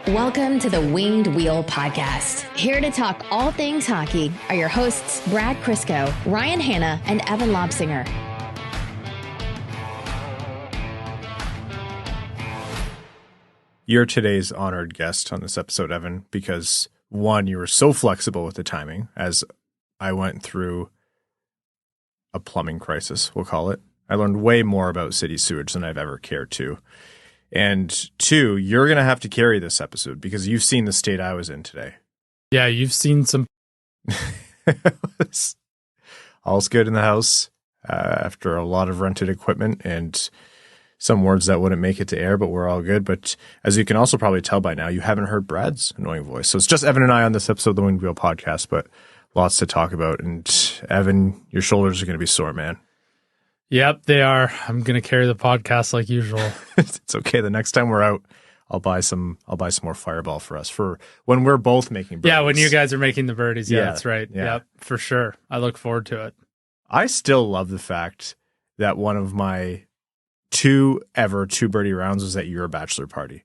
Welcome to the Winged Wheel Podcast. Here to talk all things hockey are your hosts, Brad Crisco, Ryan Hanna, and Evan Lobsinger. You're today's honored guest on this episode, Evan, because one, you were so flexible with the timing as I went through a plumbing crisis, we'll call it. I learned way more about city sewage than I've ever cared to. And two, you're going to have to carry this episode because you've seen the state I was in today. Yeah, you've seen some. All's good in the house after a lot of rented equipment and some words that wouldn't make it to air, but we're all good. But as you can also probably tell by now, you haven't heard Brad's annoying voice. So it's just Evan and I on this episode of the Winged Wheel Podcast, but lots to talk about. And Evan, your shoulders are going to be sore, man. Yep, they are. I'm going to carry the podcast like usual. It's okay. The next time we're out, I'll buy some more Fireball for us for when we're both making birdies. Yeah, when you guys are making the birdies. Yeah, that's right. Yeah. Yep, for sure. I look forward to it. I still love the fact that one of my two birdie rounds was at your bachelor party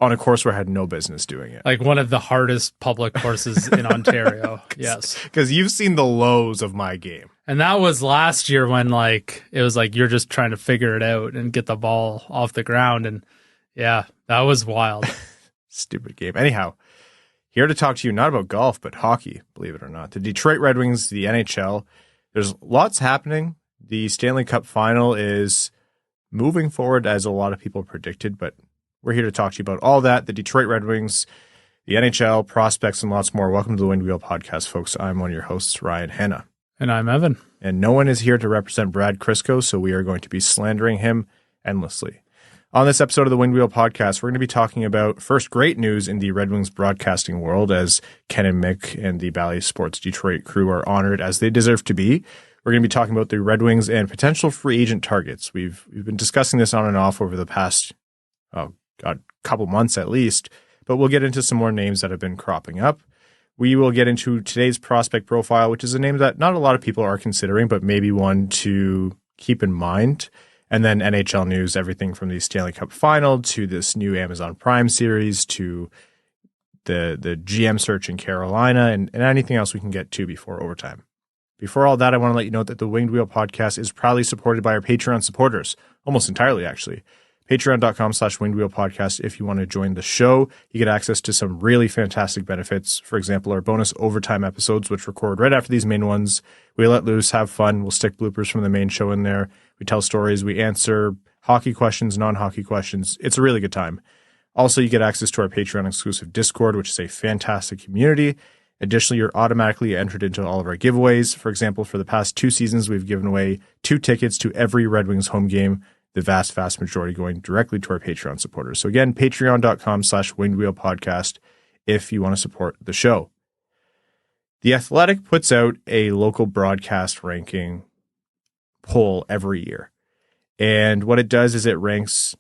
on a course where I had no business doing it. Like one of the hardest public courses in Ontario. Yes. Because you've seen the lows of my game. And that was last year when it was like you're just trying to figure it out and get the ball off the ground. And yeah, that was wild. Stupid game. Anyhow, here to talk to you not about golf, but hockey, believe it or not. The Detroit Red Wings, the NHL, there's lots happening. The Stanley Cup Final is moving forward as a lot of people predicted, but we're here to talk to you about all that. The Detroit Red Wings, the NHL, prospects, and lots more. Welcome to the Winged Wheel Podcast, folks. I'm one of your hosts, Ryan Hanna. And I'm Evan. And no one is here to represent Brad Crisco, so we are going to be slandering him endlessly. On this episode of the Winged Wheel Podcast, we're going to be talking about first great news in the Red Wings broadcasting world as Ken and Mick and the Bally Sports Detroit crew are honored as they deserve to be. We're going to be talking about the Red Wings and potential free agent targets. We've been discussing this on and off over the past, couple months at least, but we'll get into some more names that have been cropping up. We will get into today's prospect profile, which is a name that not a lot of people are considering, but maybe one to keep in mind. And then NHL news, everything from the Stanley Cup Final to this new Amazon Prime series to the GM search in Carolina and anything else we can get to before overtime. Before all that, I want to let you know that the Winged Wheel Podcast is proudly supported by our Patreon supporters, almost entirely actually. Patreon.com/Winged Wheel Podcast. If you want to join the show, you get access to some really fantastic benefits. For example, our bonus overtime episodes, which record right after these main ones. We let loose, have fun. We'll stick bloopers from the main show in there. We tell stories. We answer hockey questions, non-hockey questions. It's a really good time. Also, you get access to our Patreon exclusive Discord, which is a fantastic community. Additionally, you're automatically entered into all of our giveaways. For example, for the past 2 seasons, we've given away 2 tickets to every Red Wings home game, the vast majority going directly to our Patreon supporters. So again, patreon.com/Winged Wheel Podcast if you want to support the show. The Athletic puts out a local broadcast ranking poll every year. And what it does is it ranks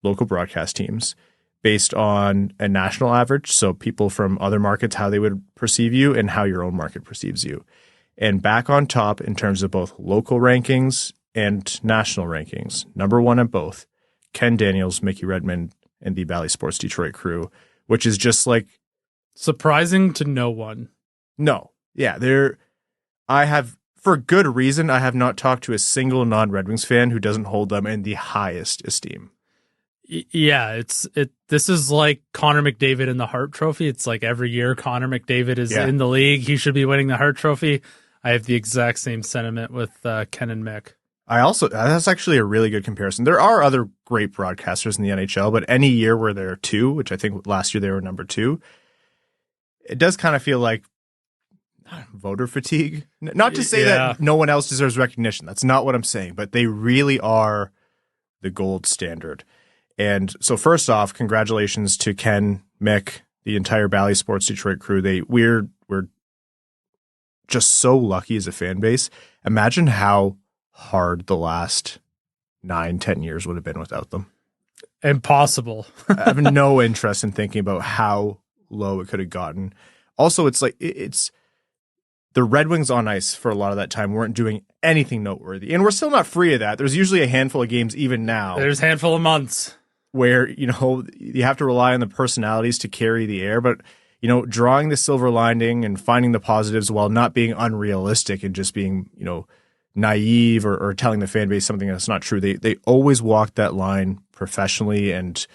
local broadcast teams based on a national average. So people from other markets, how they would perceive you and how your own market perceives you. And back on top in terms of both local rankings and national rankings, number 1 at both, Ken Daniels, Mickey Redmond, and the Bally Sports Detroit crew, which is just like surprising to no one. No. Yeah, I have, for good reason, I have not talked to a single non-Red Wings fan who doesn't hold them in the highest esteem. Yeah, this is like Connor McDavid and the Hart Trophy. It's like every year Connor McDavid is in the league. He should be winning the Hart Trophy. I have the exact same sentiment with Ken and Mick. That's actually a really good comparison. There are other great broadcasters in the NHL, but any year where there are 2, which I think last year they were number 2, it does kind of feel like voter fatigue. Not to say that no one else deserves recognition. That's not what I'm saying, but they really are the gold standard. And so first off, congratulations to Ken, Mick, the entire Bally Sports Detroit crew. We're just so lucky as a fan base. Imagine how hard the last 9-10 years would have been without them. Impossible. I have no interest in thinking about how low it could have gotten. Also, it's the Red Wings on ice for a lot of that time weren't doing anything noteworthy. And we're still not free of that. There's usually a handful of games even now. There's a handful of months. where, you have to rely on the personalities to carry the air, but, drawing the silver lining and finding the positives while not being unrealistic and just being, naive or telling the fan base something that's not true. They always walk that line professionally, and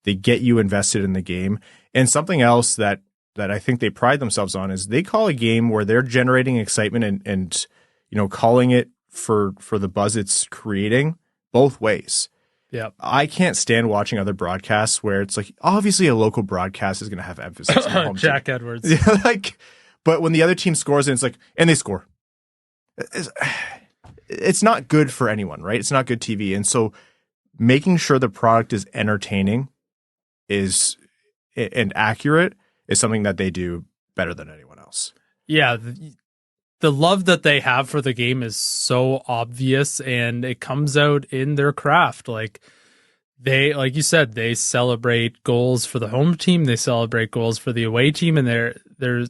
they get you invested in the game. And something else that I think they pride themselves on is they call a game where they're generating excitement and calling it for the buzz it's creating both ways. Yeah, I can't stand watching other broadcasts where it's like, obviously a local broadcast is going to have emphasis on the home Jack team. Edwards. Yeah, but when the other team scores, and it's like, and they score. It's not good for anyone, right? It's not good TV. And so making sure the product is entertaining and accurate is something that they do better than anyone else. Yeah, the love that they have for the game is so obvious, and it comes out in their craft. Like you said, they celebrate goals for the home team, they celebrate goals for the away team, and their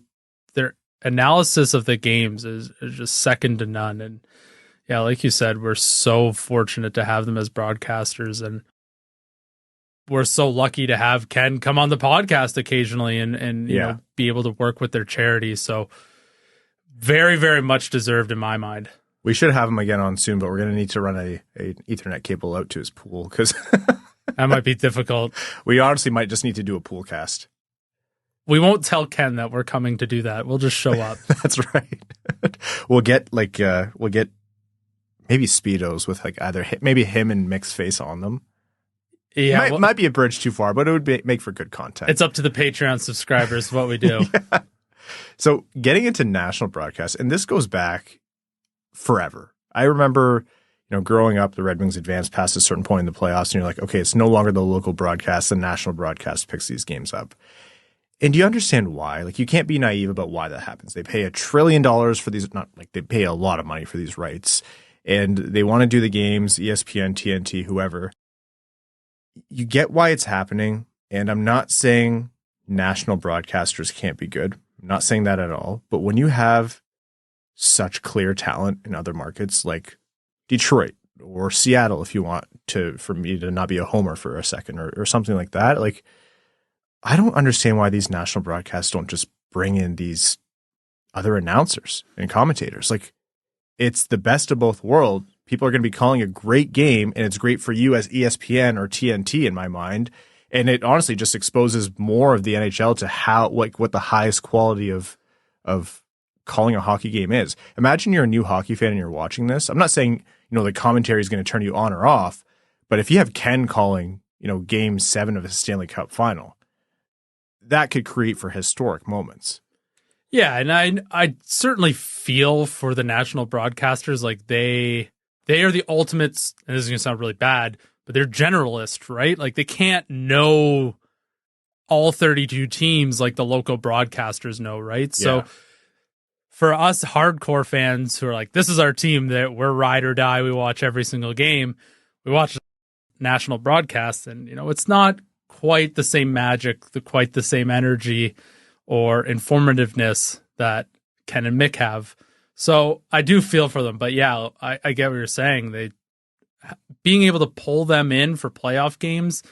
analysis of the games is just second to none. And yeah, like you said, we're so fortunate to have them as broadcasters, and we're so lucky to have Ken come on the podcast occasionally and be able to work with their charity. So very, very much deserved in my mind. We should have him again on soon, but we're going to need to run a Ethernet cable out to his pool because that might be difficult. We honestly might just need to do a pool cast. We won't tell Ken that we're coming to do that. We'll just show up. That's right. We'll get maybe Speedos with either maybe him and Mick's face on them. Yeah, might be a bridge too far, but it would make for good content. It's up to the Patreon subscribers what we do. Yeah. So getting into national broadcasts, and this goes back forever. I remember, growing up, the Red Wings advanced past a certain point in the playoffs, and you're like, okay, it's no longer the local broadcast, the national broadcast picks these games up. And do you understand why? You can't be naive about why that happens. They pay $1 trillion for these, they pay a lot of money for these rights, and they want to do the games, ESPN, TNT, whoever. You get why it's happening, and I'm not saying national broadcasters can't be good. I'm not saying that at all. But when you have such clear talent in other markets like Detroit or Seattle, if you want for me to not be a homer for a second or something like that, I don't understand why these national broadcasts don't just bring in these other announcers and commentators. It's the best of both worlds. People are going to be calling a great game, and it's great for you as ESPN or TNT in my mind. And it honestly just exposes more of the NHL to what the highest quality of calling a hockey game is. Imagine you're a new hockey fan and you're watching this. I'm not saying, the commentary is going to turn you on or off, but if you have Ken calling, game 7 of a Stanley Cup Final, that could create for historic moments. Yeah, and I certainly feel for the national broadcasters. They are the ultimates, and this is going to sound really bad, but they're generalists, right? They can't know all 32 teams like the local broadcasters know, right? Yeah. So for us hardcore fans who are like, this is our team, that we're ride or die, we watch every single game, we watch national broadcasts, and it's not quite the same magic, quite the same energy or informativeness that Ken and Mick have. So I do feel for them, but yeah, I get what you're saying. Being able to pull them in for playoff games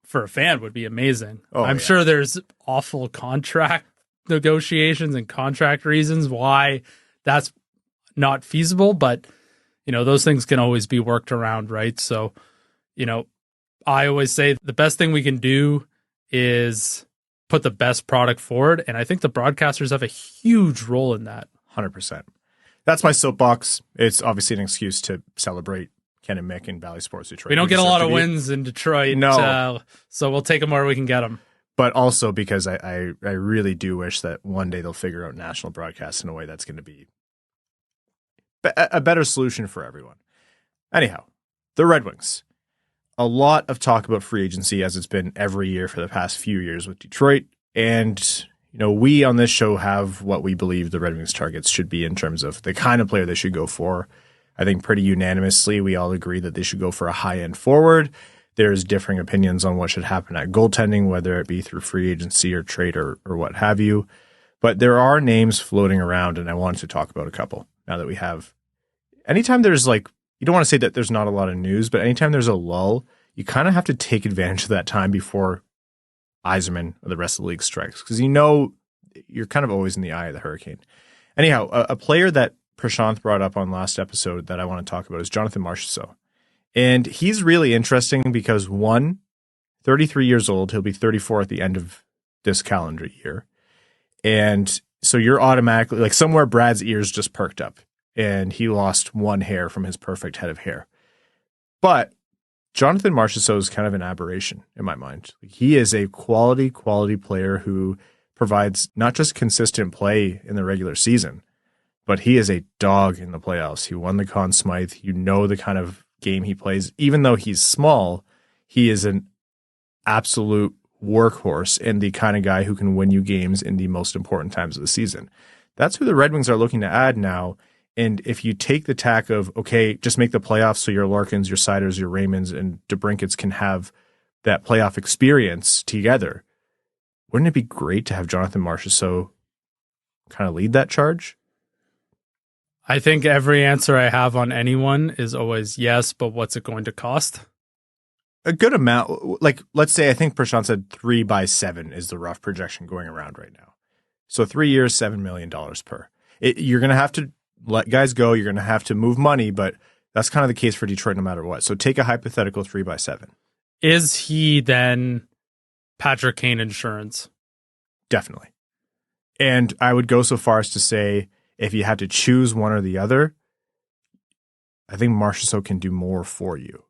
for a fan would be amazing. I'm sure there's awful contract negotiations and contract reasons why that's not feasible, but those things can always be worked around, right? So, I always say the best thing we can do is put the best product forward, and I think the broadcasters have a huge role in that. 100%. That's my soapbox. It's obviously an excuse to celebrate Ken and Mick in Bally Sports Detroit. We don't get a lot of wins in Detroit, so we'll take them where we can get them. But also because I really do wish that one day they'll figure out national broadcasts in a way that's going to be a better solution for everyone. Anyhow, the Red Wings. A lot of talk about free agency, as it's been every year for the past few years with Detroit. And, we on this show have what we believe the Red Wings targets should be in terms of the kind of player they should go for. I think pretty unanimously, we all agree that they should go for a high-end forward. There's differing opinions on what should happen at goaltending, whether it be through free agency or trade or what have you. But there are names floating around, and I wanted to talk about a couple now that we have. Anytime there's you don't want to say that there's not a lot of news, but anytime there's a lull, you kind of have to take advantage of that time before Yzerman or the rest of the league strikes, because you're kind of always in the eye of the hurricane. Anyhow, a player that Prashanth brought up on last episode that I want to talk about is Jonathan Marchessault. And he's really interesting because 33 years old, he'll be 34 at the end of this calendar year. And so you're automatically, like, somewhere Brad's ears just perked up and he lost one hair from his perfect head of hair. But Jonathan Marchessault is kind of an aberration in my mind. He is a quality player who provides not just consistent play in the regular season, but he is a dog in the playoffs. He won the Conn Smythe. You know the kind of game he plays. Even though he's small, he is an absolute workhorse and the kind of guy who can win you games in the most important times of the season. That's who the Red Wings are looking to add now. And if you take the tack of, okay, just make the playoffs so your Larkins, your Seiders, your Raymonds, and DeBrincats can have that playoff experience together, wouldn't it be great to have Jonathan Marchessault kind of lead that charge? I think every answer I have on anyone is always yes, but what's it going to cost? A good amount. Like, let's say, I think Prashant said 3 by 7 is the rough projection going around right now. So 3 years, $7 million per. You're going to have to let guys go. You're going to have to move money, but that's kind of the case for Detroit no matter what. So take a hypothetical 3 by 7. Is he then Patrick Kane insurance? Definitely. And I would go so far as to say, if you had to choose one or the other, I think Marchessault can do more for you.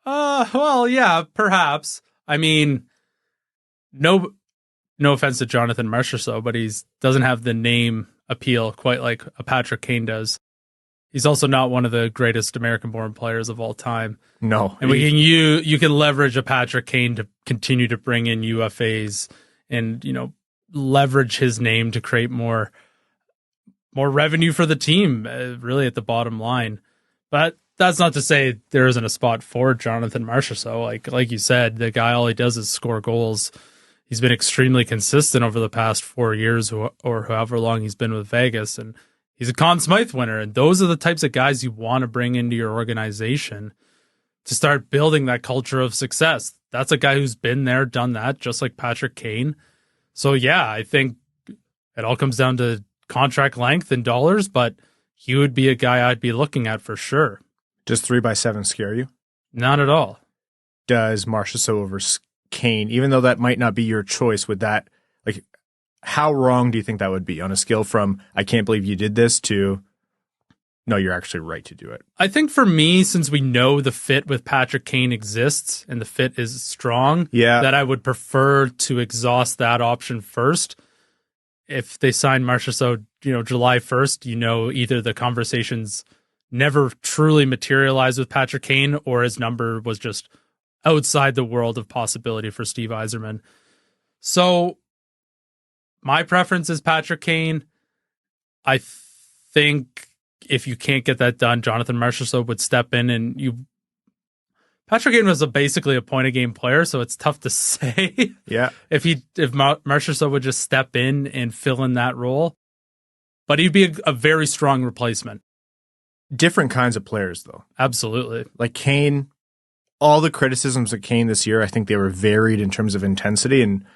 Well, yeah, perhaps. I mean, no offense to Jonathan Marchessault, but he doesn't have the name appeal quite like a Patrick Kane does. He's also not one of the greatest American-born players of all time. No. And you can leverage a Patrick Kane to continue to bring in UFAs and, leverage his name to create more revenue for the team, really at the bottom line. But that's not to say there isn't a spot for Jonathan Marchessault. Like you said, the guy, all he does is score goals. He's been extremely consistent over the past 4 years or however long he's been with Vegas. And he's a Conn Smythe winner. And those are the types of guys you want to bring into your organization to start building that culture of success. That's a guy who's been there, done that, just like Patrick Kane. So, yeah, I think it all comes down to contract length and dollars, but he would be a guy I'd be looking at for sure. Does 3 by 7 scare you? Not at all. Does Marchessault over Kane, even though that might not be your choice, would that, like, how wrong do you think that would be on a scale from, I can't believe you did this, to, no, you're actually right to do it? I think for me, since we know the fit with Patrick Kane exists and the fit is strong, that I would prefer to exhaust that option first. If they sign Marchessault, July 1st, either the conversations never truly materialized with Patrick Kane or his number was just outside the world of possibility for Steve Yzerman. So my preference is Patrick Kane. I think if you can't get that done, Jonathan Marchessault would step in, and Patrick Kane was basically a point a game player, so it's tough to say. Yeah. if Marchessault would just step in and fill in that role, but he'd be a very strong replacement. Different kinds of players, though. Absolutely. Like Kane, all the criticisms of Kane this year, I think they were varied in terms of intensity. And,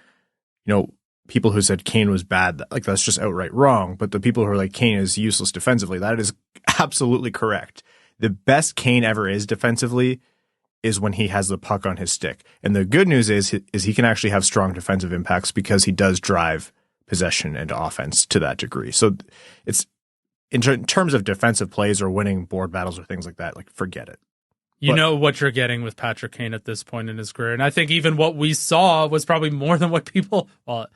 people who said Kane was bad, that's just outright wrong. But the people who are like, Kane is useless defensively, that is absolutely correct. The best Kane ever is defensively is when he has the puck on his stick. And the good news is he can actually have strong defensive impacts because he does drive possession and offense to that degree. So it's, in terms of defensive plays or winning board battles or things like that, forget it. You know what you're getting with Patrick Kane at this point in his career. And I think even what we saw was probably more than what people, 100%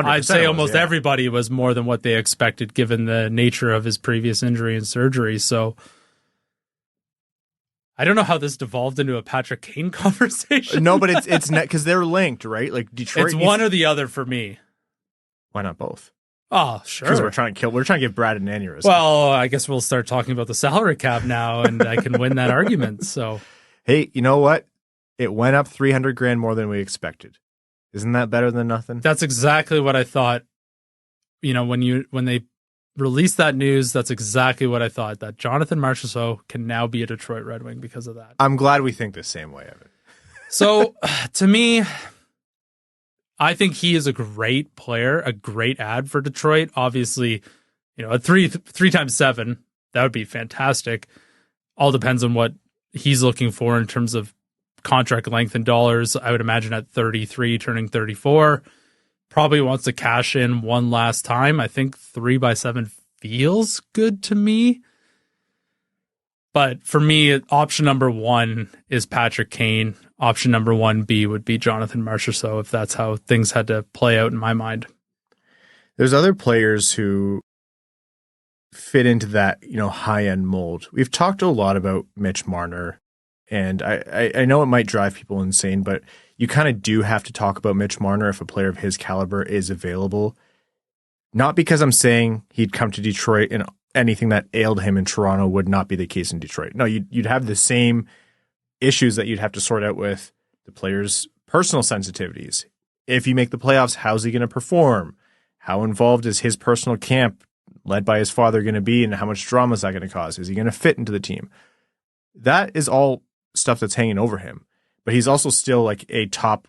I'd say almost everybody was more than what they expected given the nature of his previous injury and surgery. So I don't know how this devolved into a Patrick Kane conversation. No, but it's because they're linked, right? Like Detroit. It's one or the other for me. Why not both? Oh, sure. Because we're trying to give Brad an aneurysm. Well, I guess we'll start talking about the salary cap now, and I can win that argument. So, hey, you know what? It went up $300,000 more than we expected. Isn't that better than nothing? That's exactly what I thought. When they released that news, that's exactly what I thought, that Jonathan Marchessault can now be a Detroit Red Wing because of that. I'm glad we think the same way of it. So, to me, I think he is a great player, a great ad for Detroit. Obviously, at 3x7, that would be fantastic. All depends on what he's looking for in terms of contract length and dollars. I would imagine at 33, turning 34, probably wants to cash in one last time. I think 3x7 feels good to me. But for me, option number 1 is Patrick Kane. Option number 1B would be Jonathan Marchessault, if that's how things had to play out in my mind. There's other players who fit into that, high-end mold. We've talked a lot about Mitch Marner, and I know it might drive people insane, but you kind of do have to talk about Mitch Marner if a player of his caliber is available. Not because I'm saying he'd come to Detroit and anything that ailed him in Toronto would not be the case in Detroit. No, you'd have the same issues that you'd have to sort out with the player's personal sensitivities. If you make the playoffs, how's he going to perform? How involved is his personal camp led by his father going to be, and how much drama is that going to cause? Is he going to fit into the team? That is all stuff that's hanging over him. But he's also still like a top,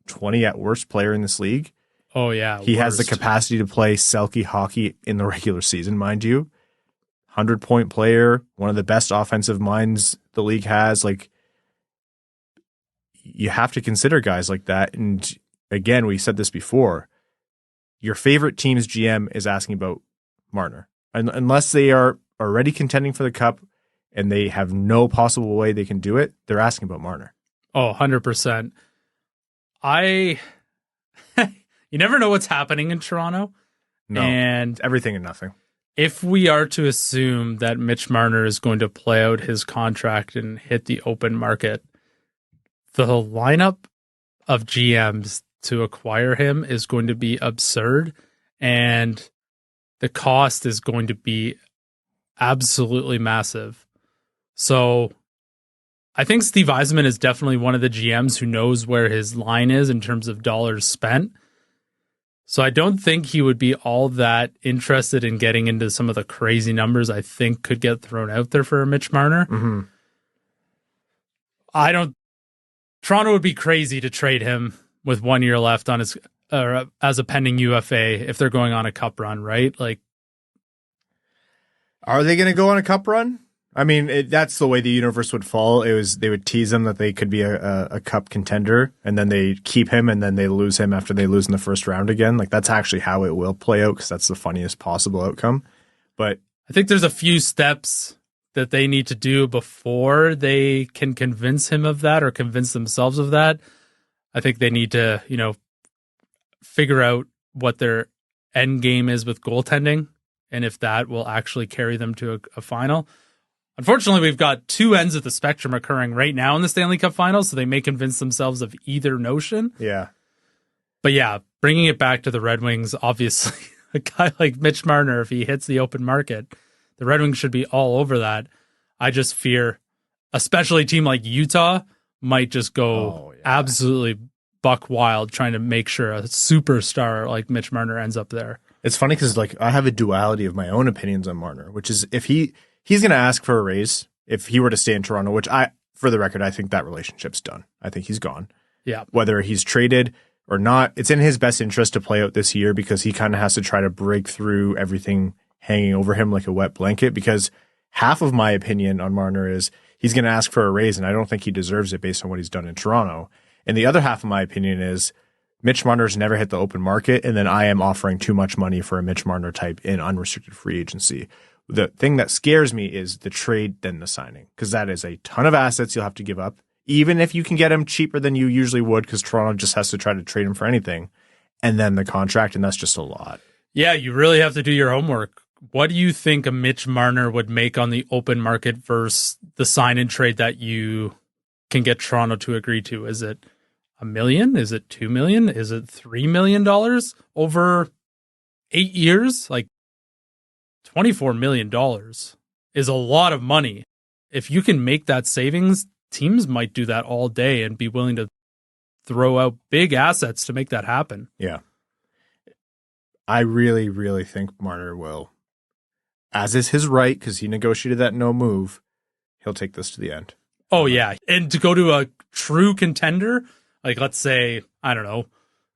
20 at worst player in this league. Oh, yeah. He has the capacity to play Selke hockey in the regular season, mind you. 100-point player, one of the best offensive minds the league has. Like, you have to consider guys like that. And again, we said this before. Your favorite team's GM is asking about Marner. Unless they are already contending for the cup and they have no possible way they can do it, they're asking about Marner. Oh, 100%. You never know what's happening in Toronto. No, and it's everything and nothing. If we are to assume that Mitch Marner is going to play out his contract and hit the open market, the lineup of GMs to acquire him is going to be absurd, and the cost is going to be absolutely massive. So I think Steve Yzerman is definitely one of the GMs who knows where his line is in terms of dollars spent. So I don't think he would be all that interested in getting into some of the crazy numbers I think could get thrown out there for Mitch Marner. Mm-hmm. Toronto would be crazy to trade him with 1 year left on his as a pending UFA if they're going on a cup run, right? Like, are they going to go on a cup run? I mean, that's the way the universe would fall. They would tease him that they could be a cup contender, and then they keep him, and then they lose him after they lose in the first round again. Like, that's actually how it will play out, because that's the funniest possible outcome. But I think there's a few steps that they need to do before they can convince him of that or convince themselves of that. I think they need to, figure out what their end game is with goaltending, and if that will actually carry them to a final. Unfortunately, we've got two ends of the spectrum occurring right now in the Stanley Cup Final, so they may convince themselves of either notion. Yeah. But yeah, bringing it back to the Red Wings, obviously, a guy like Mitch Marner, if he hits the open market, the Red Wings should be all over that. I just fear, especially a team like Utah, might just go absolutely buck wild trying to make sure a superstar like Mitch Marner ends up there. It's funny because I have a duality of my own opinions on Marner, which is if he's going to ask for a raise if he were to stay in Toronto, which for the record, I think that relationship's done. I think he's gone. Yeah. Whether he's traded or not, it's in his best interest to play out this year because he kind of has to try to break through everything hanging over him like a wet blanket, because half of my opinion on Marner is he's going to ask for a raise, and I don't think he deserves it based on what he's done in Toronto. And the other half of my opinion is Mitch Marner's never hit the open market, and then I am offering too much money for a Mitch Marner type in unrestricted free agency. The thing that scares me is the trade, then the signing, because that is a ton of assets you'll have to give up, even if you can get him cheaper than you usually would, because Toronto just has to try to trade him for anything, and then the contract, and that's just a lot. Yeah, you really have to do your homework. What do you think a Mitch Marner would make on the open market versus the sign and trade that you can get Toronto to agree to? Is it $1 million? Is it $2 million? Is it $3 million over 8 years? Like, $24 million is a lot of money. If you can make that savings, teams might do that all day and be willing to throw out big assets to make that happen. Yeah. I really, really think Marner will as is his right, because he negotiated that no move, he'll take this to the end. Oh, yeah. And to go to a true contender, like let's say, I don't know,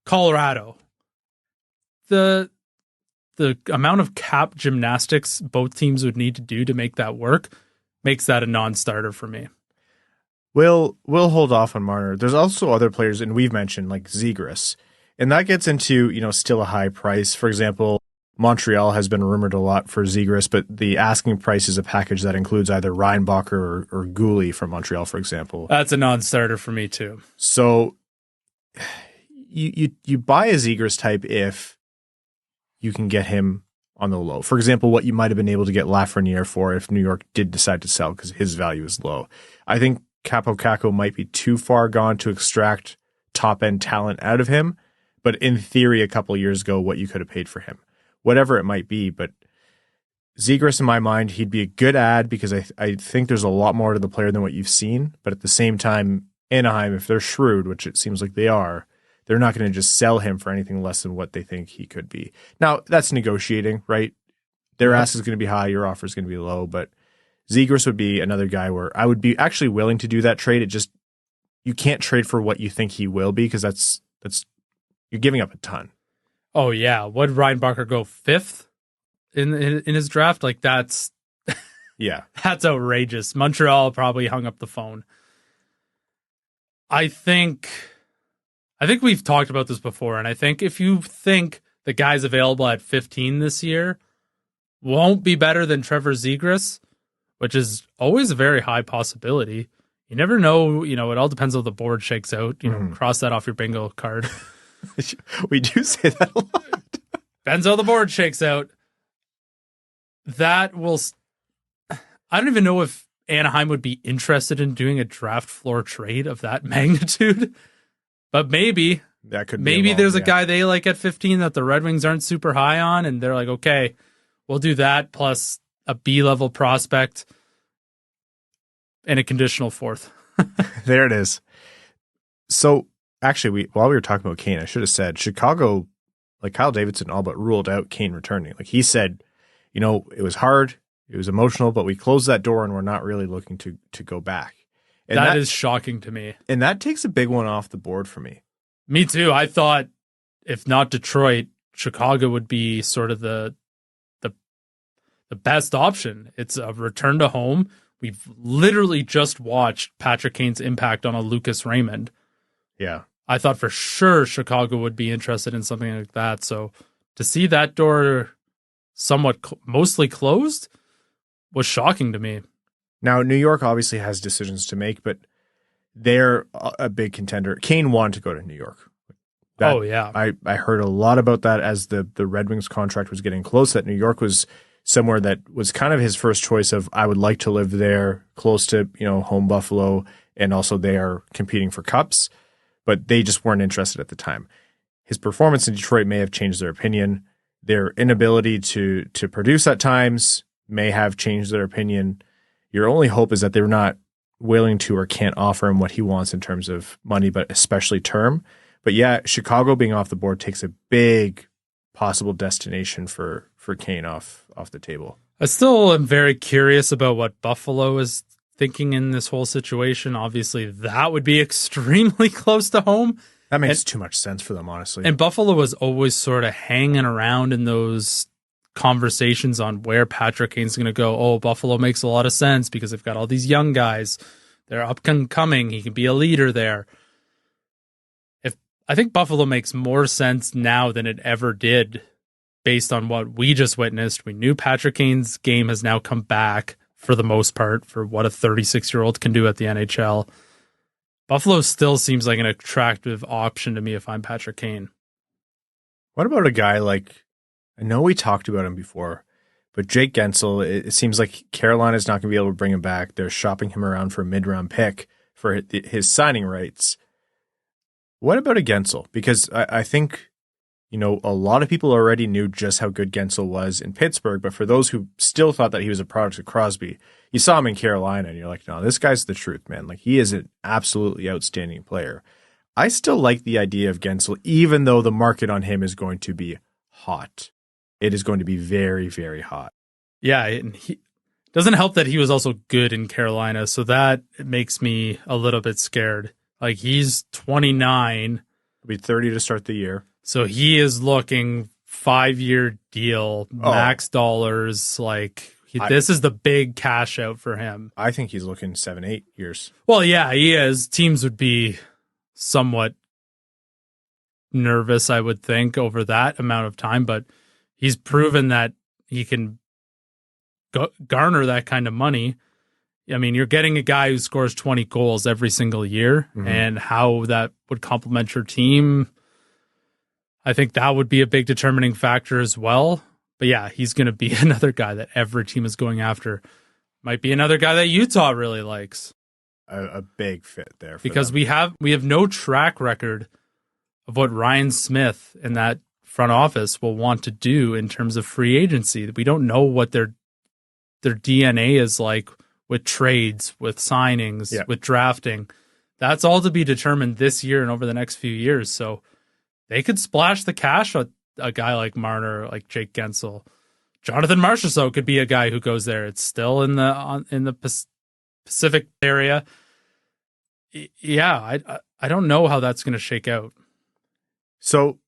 Colorado, the amount of cap gymnastics both teams would need to do to make that work makes that a non-starter for me. We'll hold off on Marner. There's also other players, and we've mentioned, like Zegras. And that gets into, still a high price. For example, Montreal has been rumored a lot for Zegras, but the asking price is a package that includes either Reinbacher or Goulet from Montreal, for example. That's a non-starter for me too. So you buy a Zegras type if you can get him on the low. For example, what you might have been able to get Lafreniere for if New York did decide to sell because his value is low. I think Capo Caco might be too far gone to extract top-end talent out of him, but in theory, a couple of years ago, what you could have paid for him. Whatever it might be, but Zegras, in my mind, he'd be a good ad because I think there's a lot more to the player than what you've seen. But at the same time, Anaheim, if they're shrewd, which it seems like they are, they're not going to just sell him for anything less than what they think he could be. Now, that's negotiating, right? Their ask is going to be high, your offer is going to be low, but Zegras would be another guy where I would be actually willing to do that trade. It just, you can't trade for what you think he will be because that's you're giving up a ton. Oh, yeah. Would Reinbacher go 5th in his draft? Like, that's that's outrageous. Montreal probably hung up the phone. I think we've talked about this before, and I think if you think the guys available at 15 this year won't be better than Trevor Zegras, which is always a very high possibility. You never know. It all depends on how the board shakes out. Cross that off your bingo card. We do say that a lot. Depends how the board shakes out. That will... I don't even know if Anaheim would be interested in doing a draft floor trade of that magnitude. But maybe. That could be maybe there's a guy they like at 15 that the Red Wings aren't super high on, and they're like, okay, we'll do that plus a B-level prospect and a conditional 4th. There it is. So... Actually, while we were talking about Kane, I should have said Chicago, like Kyle Davidson, all but ruled out Kane returning. Like he said, it was hard, it was emotional, but we closed that door and we're not really looking to go back. And that is shocking to me. And that takes a big one off the board for me. Me too. I thought if not Detroit, Chicago would be sort of the best option. It's a return to home. We've literally just watched Patrick Kane's impact on a Lucas Raymond. Yeah. I thought for sure Chicago would be interested in something like that. So to see that door somewhat mostly closed was shocking to me. Now, New York obviously has decisions to make, but they're a big contender. Kane wanted to go to New York. I heard a lot about that as the Red Wings contract was getting close, that New York was somewhere that was kind of his first choice of, I would like to live there, close to, home Buffalo, and also they are competing for cups. But they just weren't interested at the time. His performance in Detroit may have changed their opinion. Their inability to produce at times may have changed their opinion. Your only hope is that they're not willing to or can't offer him what he wants in terms of money, but especially term. But yeah, Chicago being off the board takes a big possible destination for Kane off the table. I still am very curious about what Buffalo is thinking in this whole situation. Obviously, that would be extremely close to home. That makes too much sense for them, honestly. And Buffalo was always sort of hanging around in those conversations on where Patrick Kane's going to go. Oh, Buffalo makes a lot of sense because they've got all these young guys. They're up and coming. He can be a leader there. I think Buffalo makes more sense now than it ever did based on what we just witnessed. We knew Patrick Kane's game has now come back for the most part, for what a 36-year-old can do at the NHL. Buffalo still seems like an attractive option to me if I'm Patrick Kane. What about a guy like, I know we talked about him before, but Jake Guentzel, it seems like Carolina's not going to be able to bring him back. They're shopping him around for a mid-round pick for his signing rights. What about a Guentzel? Because I think, a lot of people already knew just how good Guentzel was in Pittsburgh, but for those who still thought that he was a product of Crosby, you saw him in Carolina and you're like, no, this guy's the truth, man. Like, he is an absolutely outstanding player. I still like the idea of Guentzel, even though the market on him is going to be hot. It is going to be very, very hot. Yeah, and he doesn't help that he was also good in Carolina, so that makes me a little bit scared. Like, he's 29. He'll be 30 to start the year. So he is looking 5-year deal, max dollars. Like, this is the big cash out for him. I think he's looking 7-8 years. Well, yeah, he is. Teams would be somewhat nervous, I would think, over that amount of time, but he's proven that he can garner that kind of money. I mean, you're getting a guy who scores 20 goals every single year, and how that would complement your team, I think that would be a big determining factor as well. But yeah, he's going to be another guy that every team is going after. Might be another guy that Utah really likes. A big fit there. Because we have no track record of what Ryan Smith and that front office will want to do in terms of free agency. We don't know what their DNA is like with trades, with signings, with drafting. That's all to be determined this year and over the next few years. So they could splash the cash on a guy like Marner, like Jake Guentzel. Jonathan Marchessault could be a guy who goes there. It's still in the Pacific area. Yeah, I don't know how that's going to shake out. So,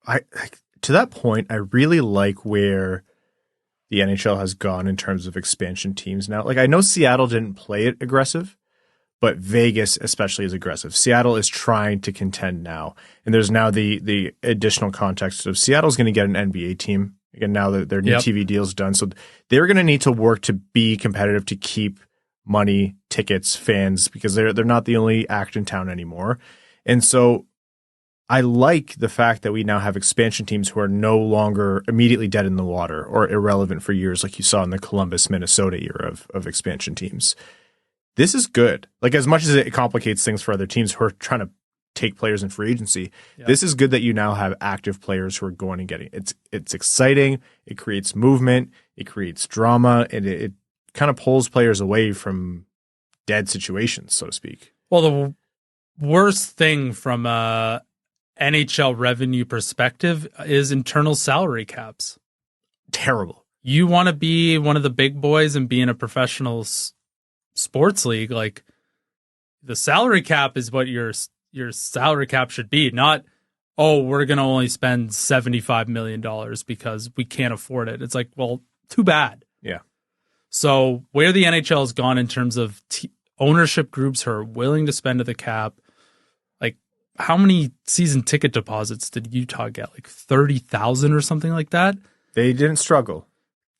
to that point, I really like where the NHL has gone in terms of expansion teams now. Like, I know Seattle didn't play it aggressive, but Vegas especially is aggressive. Seattle is trying to contend now. And there's now the additional context of Seattle's going to get an NBA team. Again, now that their new TV deal's done. So they're going to need to work to be competitive, to keep money, tickets, fans, because they're not the only act in town anymore. And so I like the fact that we now have expansion teams who are no longer immediately dead in the water or irrelevant for years, like you saw in the Columbus, Minnesota era of expansion teams. This is good. Like, as much as it complicates things for other teams who are trying to take players in free agency, this is good that you now have active players who are going and getting it. It's exciting. It creates movement. It creates drama, and it kind of pulls players away from dead situations, so to speak. Well, the worst thing from a NHL revenue perspective is internal salary caps. Terrible. You want to be one of the big boys and be in a professional sports league. Like, the salary cap is what your salary cap should be, not, we're going to only spend $75 million because we can't afford it. It's like, well, too bad. Yeah. So where the NHL has gone in terms of ownership groups who are willing to spend to the cap, like, how many season ticket deposits did Utah get? Like 30,000 or something like that? They didn't struggle.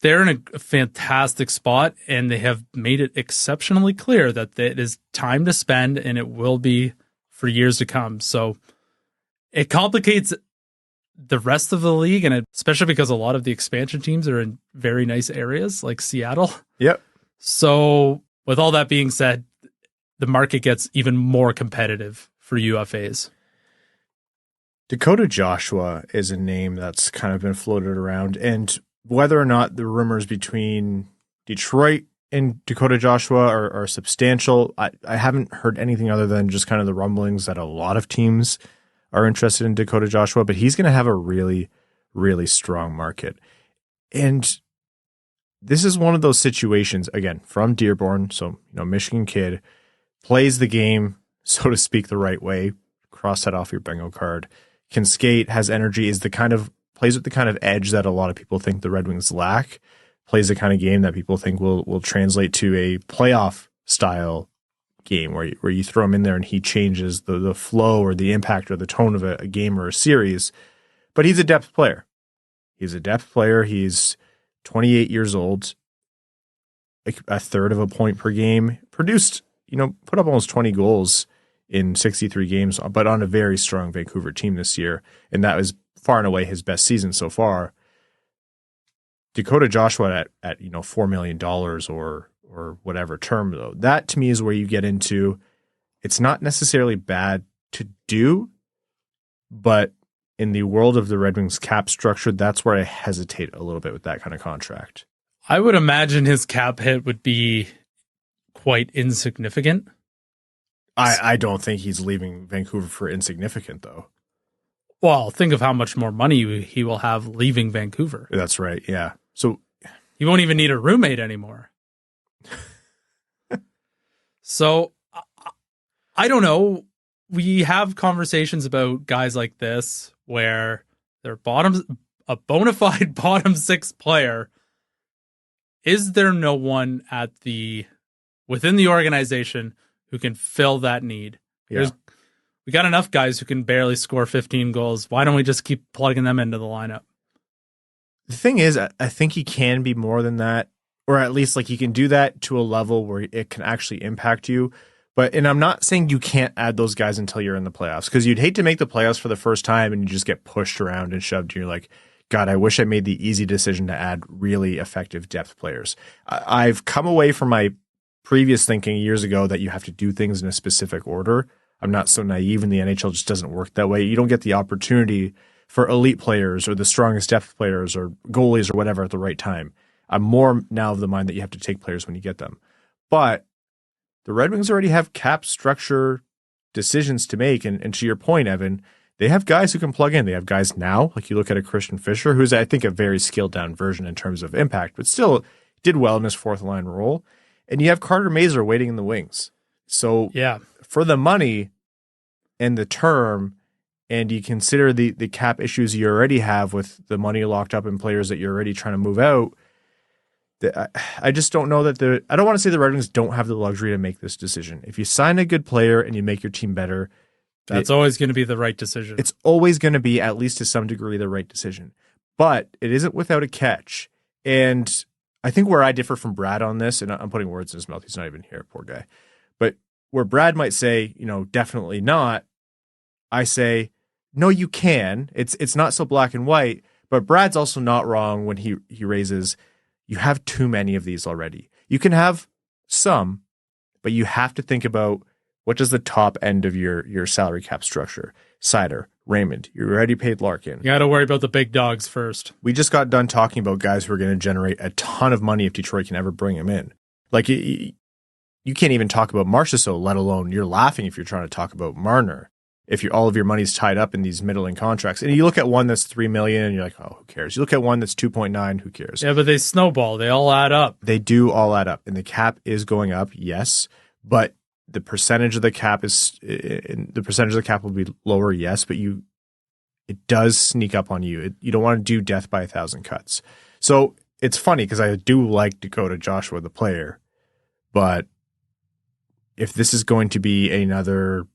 They're in a fantastic spot, and they have made it exceptionally clear that it is time to spend, and it will be for years to come. So it complicates the rest of the league, and especially because a lot of the expansion teams are in very nice areas like Seattle. Yep. So with all that being said, the market gets even more competitive for UFAs. Dakota Joshua is a name that's kind of been floated around, and whether or not the rumors between Detroit and Dakota Joshua are substantial, I haven't heard anything other than just kind of the rumblings that a lot of teams are interested in Dakota Joshua, but he's going to have a really, really strong market. And this is one of those situations, again, from Dearborn, so, Michigan kid, plays the game, so to speak, the right way, cross that off your bingo card, can skate, has energy, plays with the kind of edge that a lot of people think the Red Wings lack, plays the kind of game that people think will translate to a playoff style game where you throw him in there and he changes the flow or the impact or the tone of a game or a series. But he's a depth player. He's 28 years old, like a third of a point per game, produced, put up almost 20 goals in 63 games, but on a very strong Vancouver team this year. And that was far and away his best season so far. Dakota Joshua at $4 million or whatever term, though, that to me is where you get into, it's not necessarily bad to do, but in the world of the Red Wings cap structure, that's where I hesitate a little bit with that kind of contract. I would imagine his cap hit would be quite insignificant. I don't think he's leaving Vancouver for insignificant, though. Well, think of how much more money he will have leaving Vancouver. That's right, yeah. So he He won't even need a roommate anymore. So, I don't know. We have conversations about guys like this where they're a bona fide bottom six player. Is there no one within the organization who can fill that need? Yeah. We got enough guys who can barely score 15 goals. Why don't we just keep plugging them into the lineup? The thing is, I think he can be more than that, or at least like he can do that to a level where it can actually impact you. And I'm not saying you can't add those guys until you're in the playoffs, because you'd hate to make the playoffs for the first time and you just get pushed around and shoved. And you're like, God, I wish I made the easy decision to add really effective depth players. I've come away from my previous thinking years ago that you have to do things in a specific order. I'm not so naive, and the NHL just doesn't work that way. You don't get the opportunity for elite players or the strongest depth players or goalies or whatever at the right time. I'm more now of the mind that you have to take players when you get them. But the Red Wings already have cap structure decisions to make. And to your point, Evan, they have guys who can plug in. They have guys now, like you look at a Christian Fischer, who's, I think, a very scaled down version in terms of impact, but still did well in his fourth line role. And you have Carter Mazur waiting in the wings. So yeah, for the money and the term, and you consider the cap issues you already have with the money locked up in players that you're already trying to move out, I just don't know that I don't want to say the Red Wings don't have the luxury to make this decision. If you sign a good player and you make your team better, that's always going to be the right decision. It's always going to be, at least to some degree, the right decision. But it isn't without a catch. And I think where I differ from Brad on this, and I'm putting words in his mouth, he's not even here, poor guy. But where Brad might say, definitely not, I say, no, you can. It's not so black and white. But Brad's also not wrong when he raises, you have too many of these already. You can have some, but you have to think about, what does the top end of your salary cap structure? Seider, Raymond, you already paid Larkin. You got to worry about the big dogs first. We just got done talking about guys who are going to generate a ton of money if Detroit can ever bring him in. Like, you can't even talk about Marchessault, let alone you're laughing if you're trying to talk about Marner. If all of your money's tied up in these middling contracts. And you look at one that's $3 million and you're like, oh, who cares? You look at one that's 2.9, who cares? Yeah, but they snowball. They all add up. They do all add up. And the cap is going up, yes, but the percentage of the cap will be lower, yes, but it does sneak up on you. You don't want to do death by 1,000 cuts. So it's funny because I do like Dakota Joshua, the player, but if this is going to be another,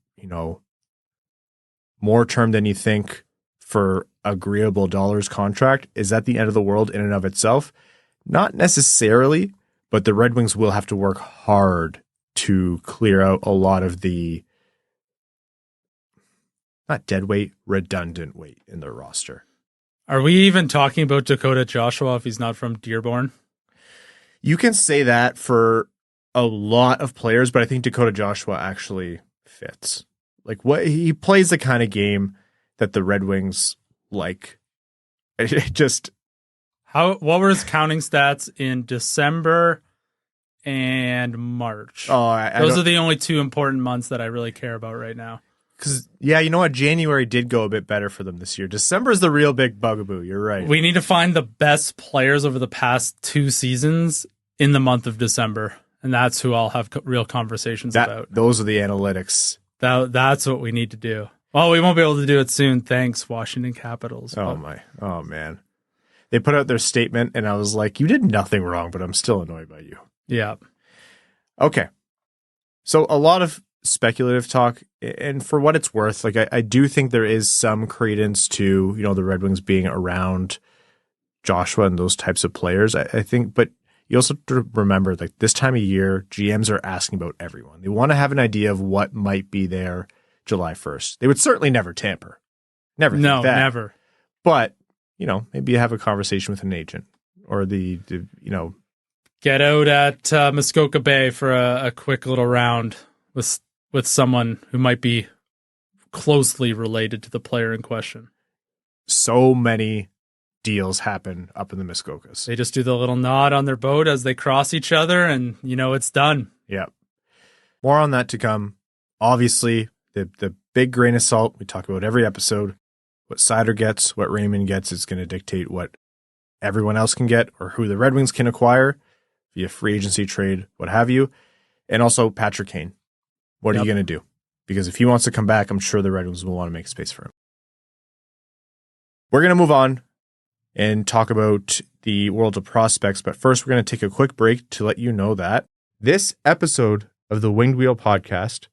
more term than you think for agreeable dollars contract, is that the end of the world in and of itself? Not necessarily, but the Red Wings will have to work hard to clear out a lot of the, not dead weight, redundant weight in their roster. Are we even talking about Dakota Joshua if he's not from Dearborn? You can say that for a lot of players, but I think Dakota Joshua actually fits. Like, what he plays the kind of game that the Red Wings like. It just, what were his counting stats in December and March? Those are the only two important months that I really care about right now. Because, yeah, you know what? January did go a bit better for them this year. December is the real big bugaboo. You're right. We need to find the best players over the past 2 seasons in the month of December. And that's who I'll have real conversations about. Those are the analytics. That's what we need to do. Well, we won't be able to do it soon. Thanks, Washington Capitals. Oh, man. They put out their statement, and I was like, you did nothing wrong, but I'm still annoyed by you. Yeah. Okay. So a lot of speculative talk, and for what it's worth, like I do think there is some credence to, the Red Wings being around Joshua and those types of players. I think, but you also have to remember, like, this time of year, GMs are asking about everyone. They want to have an idea of what might be there July 1st. They would certainly never tamper. Never. No, never. But, maybe you have a conversation with an agent or the get out at Muskoka Bay for a quick little round with someone who might be closely related to the player in question. So many deals happen up in the Muskokas. They just do the little nod on their boat as they cross each other, and it's done. Yeah. More on that to come. Obviously, the big grain of salt we talk about every episode. What Seider gets, what Raymond gets, is going to dictate what everyone else can get or who the Red Wings can acquire via free agency, trade, what have you. And also Patrick Kane. What are you going to do? Because if he wants to come back, I'm sure the Red Wings will want to make space for him. We're going to move on and talk about the world of prospects. But first, we're going to take a quick break to let you know that this episode of the Winged Wheel podcast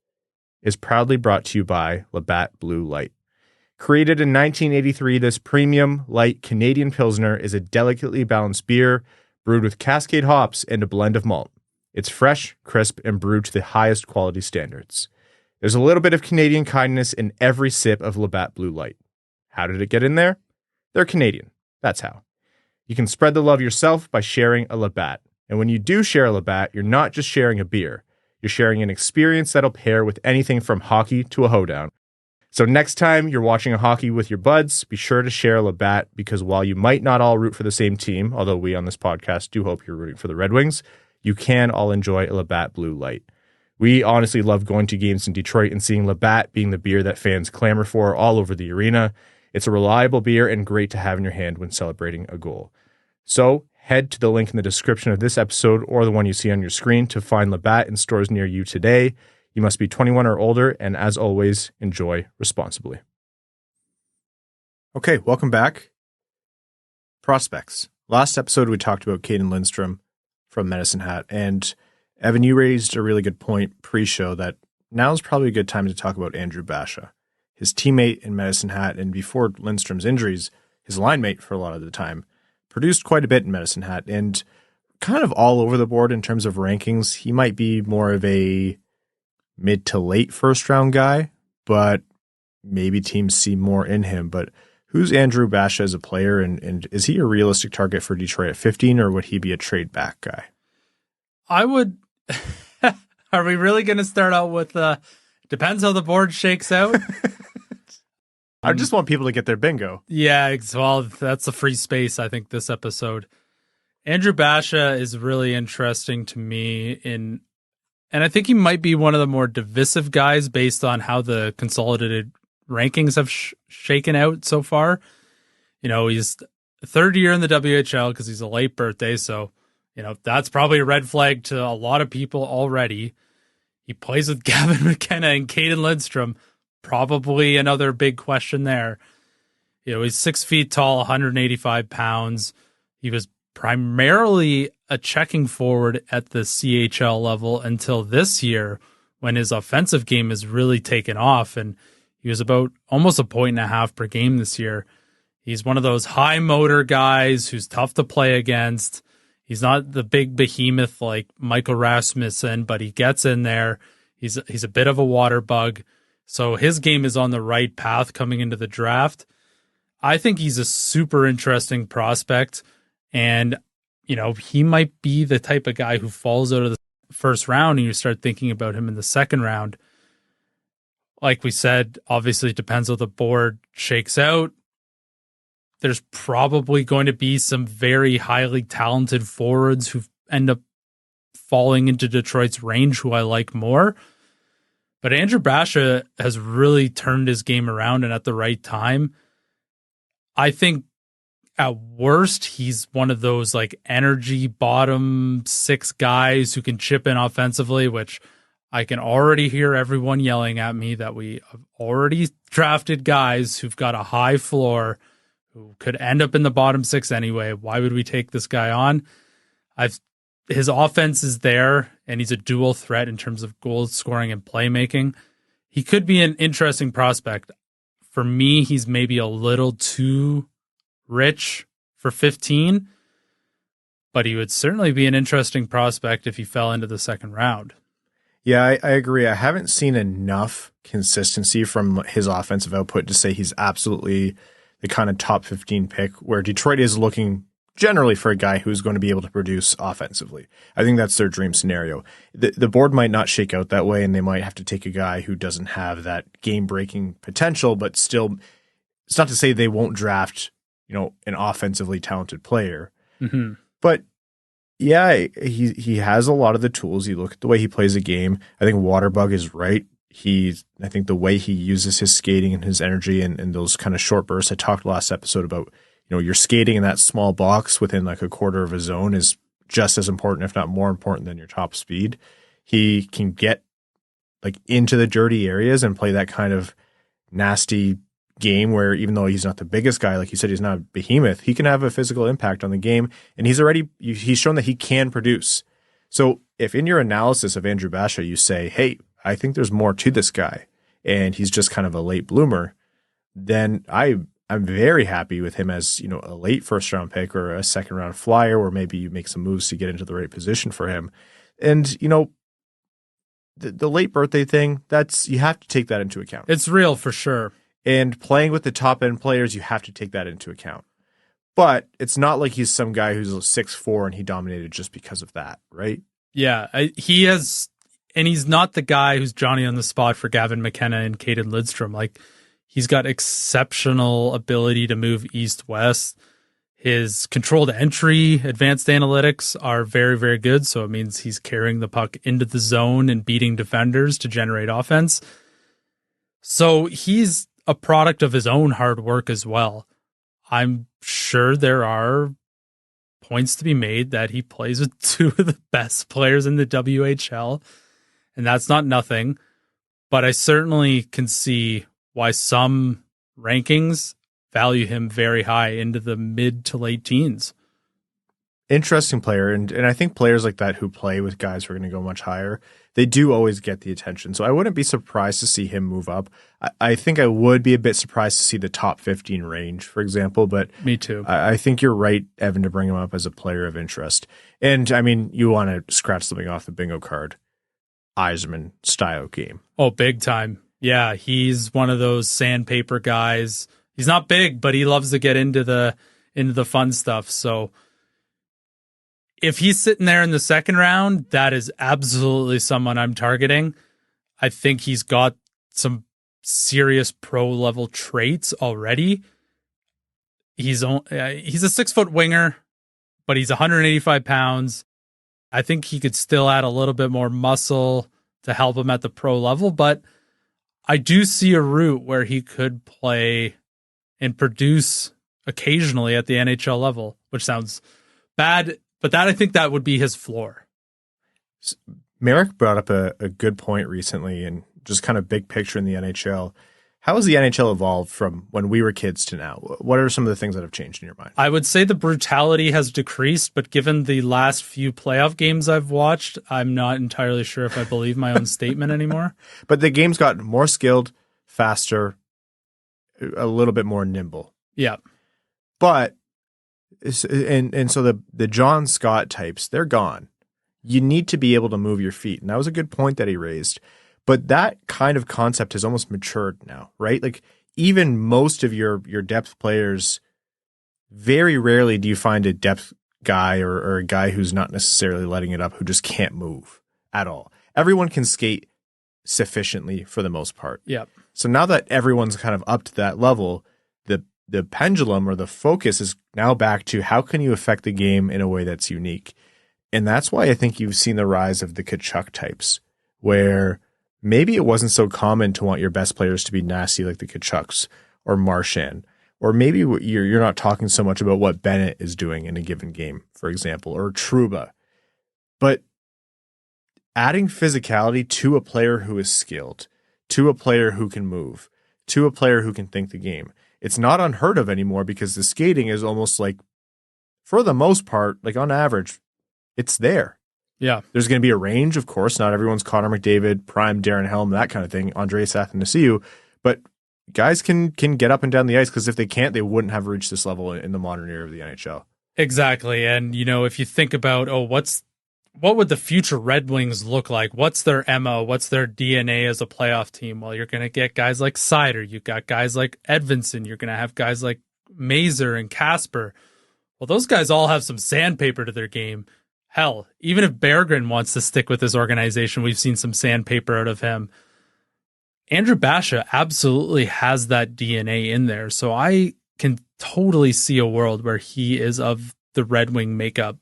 is proudly brought to you by Labatt Blue Light. Created in 1983, this premium light Canadian Pilsner is a delicately balanced beer brewed with Cascade hops and a blend of malt. It's fresh, crisp, and brewed to the highest quality standards. There's a little bit of Canadian kindness in every sip of Labatt Blue Light. How did it get in there? They're Canadian. That's how. You can spread the love yourself by sharing a Labatt. And when you do share a Labatt, you're not just sharing a beer. You're sharing an experience that'll pair with anything from hockey to a hoedown. So next time you're watching a hockey with your buds, be sure to share a Labatt, because while you might not all root for the same team, although we on this podcast do hope you're rooting for the Red Wings, you can all enjoy a Labatt Blue Light. We honestly love going to games in Detroit and seeing Labatt being the beer that fans clamor for all over the arena. It's a reliable beer and great to have in your hand when celebrating a goal. So head to the link in the description of this episode or the one you see on your screen to find Labatt in stores near you today. You must be 21 or older, and as always, enjoy responsibly. Okay, welcome back. Prospects. Last episode, we talked about Caden Lindstrom from Medicine Hat, and Evan, you raised a really good point pre-show that now is probably a good time to talk about Andrew Basha, his teammate in Medicine Hat, and before Lindstrom's injuries, his line mate for a lot of the time, produced quite a bit in Medicine Hat, and kind of all over the board in terms of rankings. He might be more of a mid to late first round guy, but maybe teams see more in him. But who's Andrew Basha as a player, and is he a realistic target for Detroit at 15, or would he be a trade back guy? I would. Are we really going to start out with depends how the board shakes out? I just want people to get their bingo. Yeah, well, that's a free space, I think, this episode. Andrew Basha is really interesting to me and I think he might be one of the more divisive guys based on how the consolidated rankings have shaken out so far. You know, he's third year in the WHL because he's a late birthday. So, you know, that's probably a red flag to a lot of people already. He plays with Gavin McKenna and Caden Lindstrom. Probably another big question there. You know, he's 6 feet tall, 185 pounds. He was primarily a checking forward at the CHL level until this year when his offensive game has really taken off, and he was about almost 1.5 points per game this year. He's one of those high motor guys who's tough to play against. He's not the big behemoth like Michael Rasmussen, but he gets in there. He's a bit of a water bug. So his game is on the right path coming into the draft. I think he's a super interesting prospect. And, you know, he might be the type of guy who falls out of the first round and you start thinking about him in the second round. Like we said, obviously it depends how the board shakes out. There's probably going to be some very highly talented forwards who end up falling into Detroit's range who I like more. But Andrew Basha has really turned his game around and at the right time. I think at worst, he's one of those like energy bottom six guys who can chip in offensively, which I can already hear everyone yelling at me that we have already drafted guys who've got a high floor who could end up in the bottom six anyway. Why would we take this guy on? His offense is there, and he's a dual threat in terms of goal scoring and playmaking. He could be an interesting prospect. For me, he's maybe a little too rich for 15, but he would certainly be an interesting prospect if he fell into the second round. Yeah, I agree. I haven't seen enough consistency from his offensive output to say he's absolutely the kind of top 15 pick where Detroit is looking generally for a guy who's going to be able to produce offensively. I think that's their dream scenario. The board might not shake out that way, and they might have to take a guy who doesn't have that game-breaking potential, but still, it's not to say they won't draft, you know, an offensively talented player. Mm-hmm. But yeah, he has a lot of the tools. You look at the way he plays a game. I think Waterbug is right. I think the way he uses his skating and his energy and those kind of short bursts. I talked last episode about your skating in that small box within like a quarter of a zone is just as important, if not more important, than your top speed. He can get like into the dirty areas and play that kind of nasty game where even though he's not the biggest guy, like you said, he's not a behemoth, he can have a physical impact on the game. And he's shown that he can produce. So if in your analysis of Andrew Basha, you say, hey, I think there's more to this guy and he's just kind of a late bloomer, then I'm very happy with him as, a late first round pick or a second round flyer, or maybe you make some moves to get into the right position for him. And, the late birthday thing, you have to take that into account. It's real for sure. And playing with the top end players, you have to take that into account. But it's not like he's some guy who's 6'4" and he dominated just because of that, right? Yeah, he has, and he's not the guy who's Johnny on the spot for Gavin McKenna and Caden Lindstrom. Like, he's got exceptional ability to move east-west. His controlled entry, advanced analytics are very, very good. So it means he's carrying the puck into the zone and beating defenders to generate offense. So he's a product of his own hard work as well. I'm sure there are points to be made that he plays with two of the best players in the WHL, and that's not nothing. But I certainly can see why some rankings value him very high into the mid to late teens. Interesting player. And I think players like that who play with guys who are going to go much higher, they do always get the attention. So I wouldn't be surprised to see him move up. I think I would be a bit surprised to see the top 15 range, for example. But me too. I think you're right, Evan, to bring him up as a player of interest. And I mean, you want to scratch something off the bingo card. Yzerman style game. Oh, big time. Yeah, he's one of those sandpaper guys. He's not big, but he loves to get into the fun stuff. So if he's sitting there in the second round, that is absolutely someone I'm targeting. I think he's got some serious pro level traits already. He's a 6-foot winger, but he's 185 pounds. I think he could still add a little bit more muscle to help him at the pro level, but I do see a route where he could play and produce occasionally at the NHL level, which sounds bad, but I think that would be his floor. Merrick brought up a good point recently, and just kind of big picture in the NHL. How has the NHL evolved from when we were kids to now? What are some of the things that have changed in your mind? I would say the brutality has decreased, but given the last few playoff games I've watched, I'm not entirely sure if I believe my own statement anymore. But the game's got more skilled, faster, a little bit more nimble. Yeah. But, and so the John Scott types, they're gone. You need to be able to move your feet. And that was a good point that he raised. But that kind of concept has almost matured now, right? Like even most of your depth players, very rarely do you find a depth guy or a guy who's not necessarily letting it up, who just can't move at all. Everyone can skate sufficiently for the most part. Yeah. So now that everyone's kind of up to that level, the pendulum or the focus is now back to how can you affect the game in a way that's unique. And that's why I think you've seen the rise of the Tkachuk types, where maybe it wasn't so common to want your best players to be nasty like the Tkachuks or Marchand, or maybe you're not talking so much about what Bennett is doing in a given game, for example, or Trouba. But adding physicality to a player who is skilled, to a player who can move, to a player who can think the game, it's not unheard of anymore, because the skating is almost like, for the most part, like on average, it's there. Yeah. There's going to be a range, of course. Not everyone's Connor McDavid, prime Darren Helm, that kind of thing, Andreas Athanasiou, but guys can get up and down the ice, because if they can't, they wouldn't have reached this level in the modern era of the NHL. Exactly. And, if you think about, what would the future Red Wings look like? What's their MO? What's their DNA as a playoff team? Well, you're going to get guys like Seider. You've got guys like Edvinsson. You're going to have guys like Mazur and Casper. Well, those guys all have some sandpaper to their game. Hell, even if Berggren wants to stick with this organization, we've seen some sandpaper out of him. Andrew Basha absolutely has that DNA in there. So I can totally see a world where he is of the Red Wing makeup.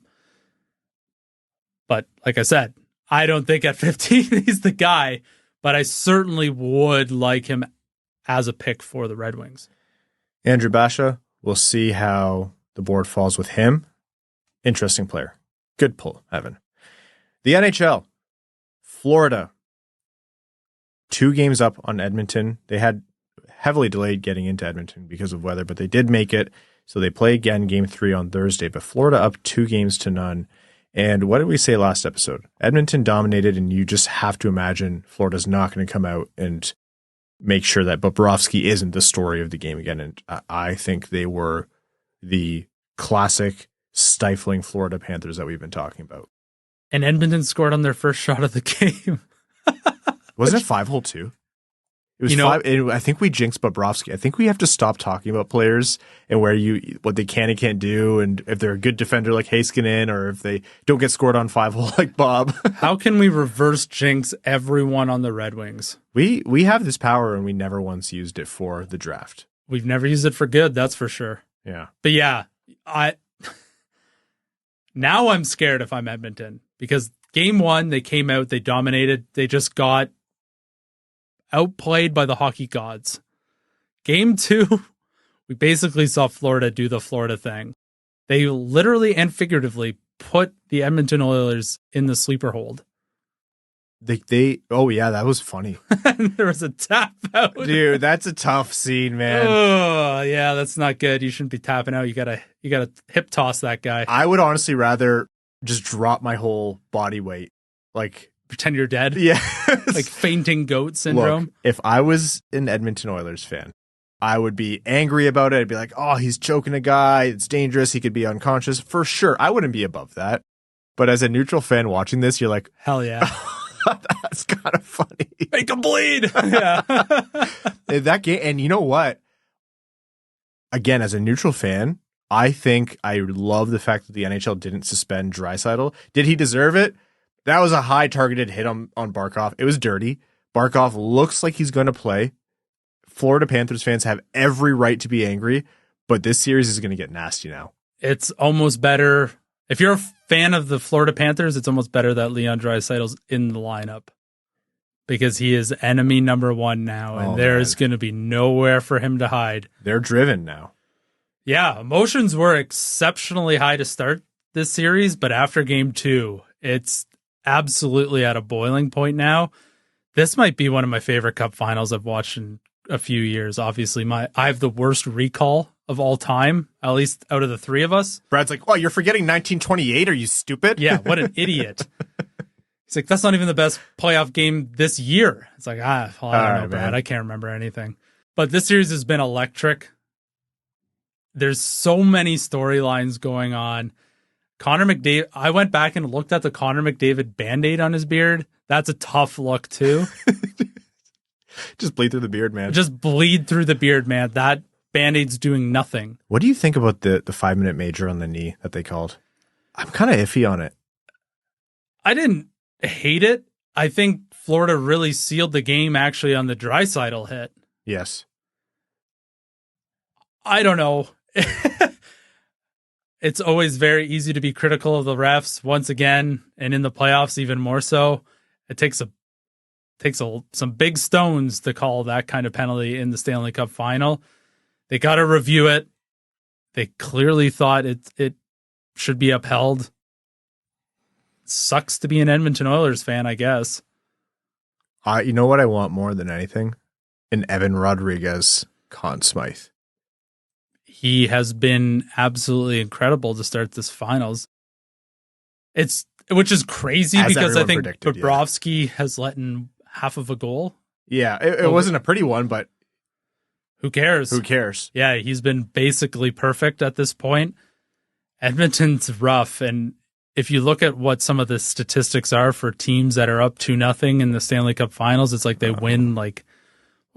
But like I said, I don't think at 15 he's the guy, but I certainly would like him as a pick for the Red Wings. Andrew Basha, We'll see how the board falls with him. Interesting player. Good pull, Evan. The NHL, Florida, 2 games up on Edmonton. They had heavily delayed getting into Edmonton because of weather, but they did make it. So they play again game 3 on Thursday, but Florida up 2-0. And what did we say last episode? Edmonton dominated, and you just have to imagine Florida's not going to come out and make sure that Bobrovsky isn't the story of the game again. And I think they were the classic stifling Florida Panthers that we've been talking about. And Edmonton scored on their first shot of the game. Wasn't it 5-hole too? It was 5. I think we jinxed Bobrovsky. I think we have to stop talking about players and what they can and can't do, and if they're a good defender like Heiskanen, or if they don't get scored on 5-hole like Bob. How can we reverse jinx everyone on the Red Wings? We have this power, and we never once used it for the draft. We've never used it for good, that's for sure. Yeah. But yeah, now I'm scared if I'm Edmonton, because game 1, they came out, they dominated, they just got outplayed by the hockey gods. Game 2, we basically saw Florida do the Florida thing. They literally and figuratively put the Edmonton Oilers in the sleeper hold. Oh yeah, that was funny. There was a tap out. Dude, that's a tough scene, man. Oh yeah, that's not good. You shouldn't be tapping out. You gotta hip toss that guy. I would honestly rather just drop my whole body weight. Like, pretend you're dead. Yeah. Like fainting goat syndrome. Look, if I was an Edmonton Oilers fan, I would be angry about it. I'd be like, oh, he's choking a guy. It's dangerous. He could be unconscious. For sure. I wouldn't be above that. But as a neutral fan watching this, you're like, hell yeah. That's kind of funny. Make him bleed. Yeah. That game, and you know what? Again, as a neutral fan, I think I love the fact that the NHL didn't suspend Draisaitl. Did he deserve it? That was a high targeted hit on Barkov. It was dirty. Barkov looks like he's going to play. Florida Panthers fans have every right to be angry, but this series is going to get nasty now. It's almost better. If you're a fan of the Florida Panthers, it's almost better that Leon Draisaitl's in the lineup, because he is enemy number 1 now, and there's going to be nowhere for him to hide. They're driven now. Yeah, emotions were exceptionally high to start this series, but after game 2, it's absolutely at a boiling point now. This might be one of my favorite Cup finals I've watched in a few years. Obviously, I have the worst recall of all time, at least out of the 3 of us. Brad's like, oh, you're forgetting 1928? Are you stupid? Yeah, what an idiot. He's like, that's not even the best playoff game this year. It's like, I don't know, Brad. Man. I can't remember anything. But this series has been electric. There's so many storylines going on. Connor McDavid, I went back and looked at the Connor McDavid Band-Aid on his beard. That's a tough look, too. Just bleed through the beard, man. Just bleed through the beard, man. That Band-Aid's doing nothing. What do you think about the 5-minute major on the knee that they called? I'm kind of iffy on it. I didn't hate it. I think Florida really sealed the game actually on the Draisaitl hit. Yes. I don't know. It's always very easy to be critical of the refs once again, and in the playoffs even more so. It takes some big stones to call that kind of penalty in the Stanley Cup Final. They got to review it. They clearly thought it should be upheld. Sucks to be an Edmonton Oilers fan, I guess. You know what I want more than anything? An Evan Rodriguez Conn Smythe. He has been absolutely incredible to start this finals. Which is crazy because I think Bobrovsky has let in half of a goal. Yeah, it wasn't a pretty one, but who cares? Who cares? Yeah, he's been basically perfect at this point. Edmonton's rough, and if you look at what some of the statistics are for teams that are up 2-0 in the Stanley Cup Finals, it's like they win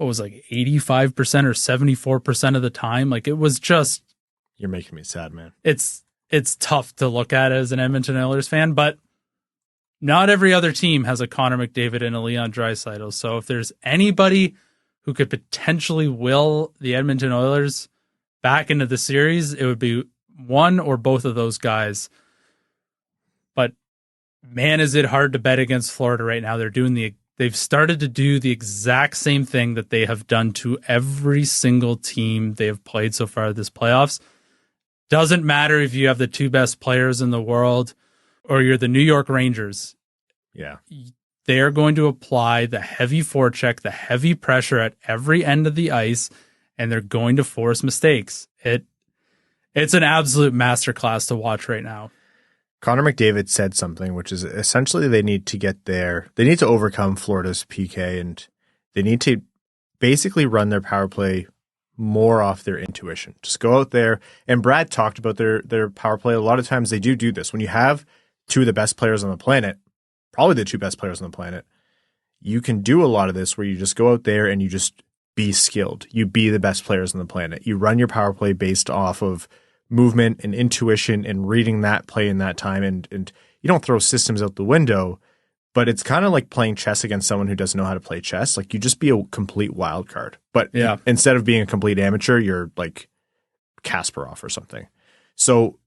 85% or 74% of the time. Like, it was just... You're making me sad, man. It's tough to look at as an Edmonton Oilers fan, but not every other team has a Connor McDavid and a Leon Draisaitl. So if there's anybody who could potentially will the Edmonton Oilers back into the series, it would be one or both of those guys. But man, is it hard to bet against Florida right now. They're doing the they've started to do the exact same thing that they have done to every single team they have played so far this playoffs. Doesn't matter if you have the two best players in the world or you're the New York Rangers. Yeah. They are going to apply the heavy forecheck, the heavy pressure at every end of the ice, and they're going to force mistakes. It's an absolute masterclass to watch right now. Connor McDavid said something, which is essentially they need to overcome Florida's PK, and they need to basically run their power play more off their intuition. Just go out there, and Brad talked about their power play. A lot of times they do this. When you have two of the best players on the planet, probably the two best players on the planet, you can do a lot of this where you just go out there and you just be skilled. You be the best players on the planet. You run your power play based off of movement and intuition and reading that play in that time. And you don't throw systems out the window, but it's kind of like playing chess against someone who doesn't know how to play chess. Like, you just be a complete wild card. But instead of being a complete amateur, you're like Kasparov or something. So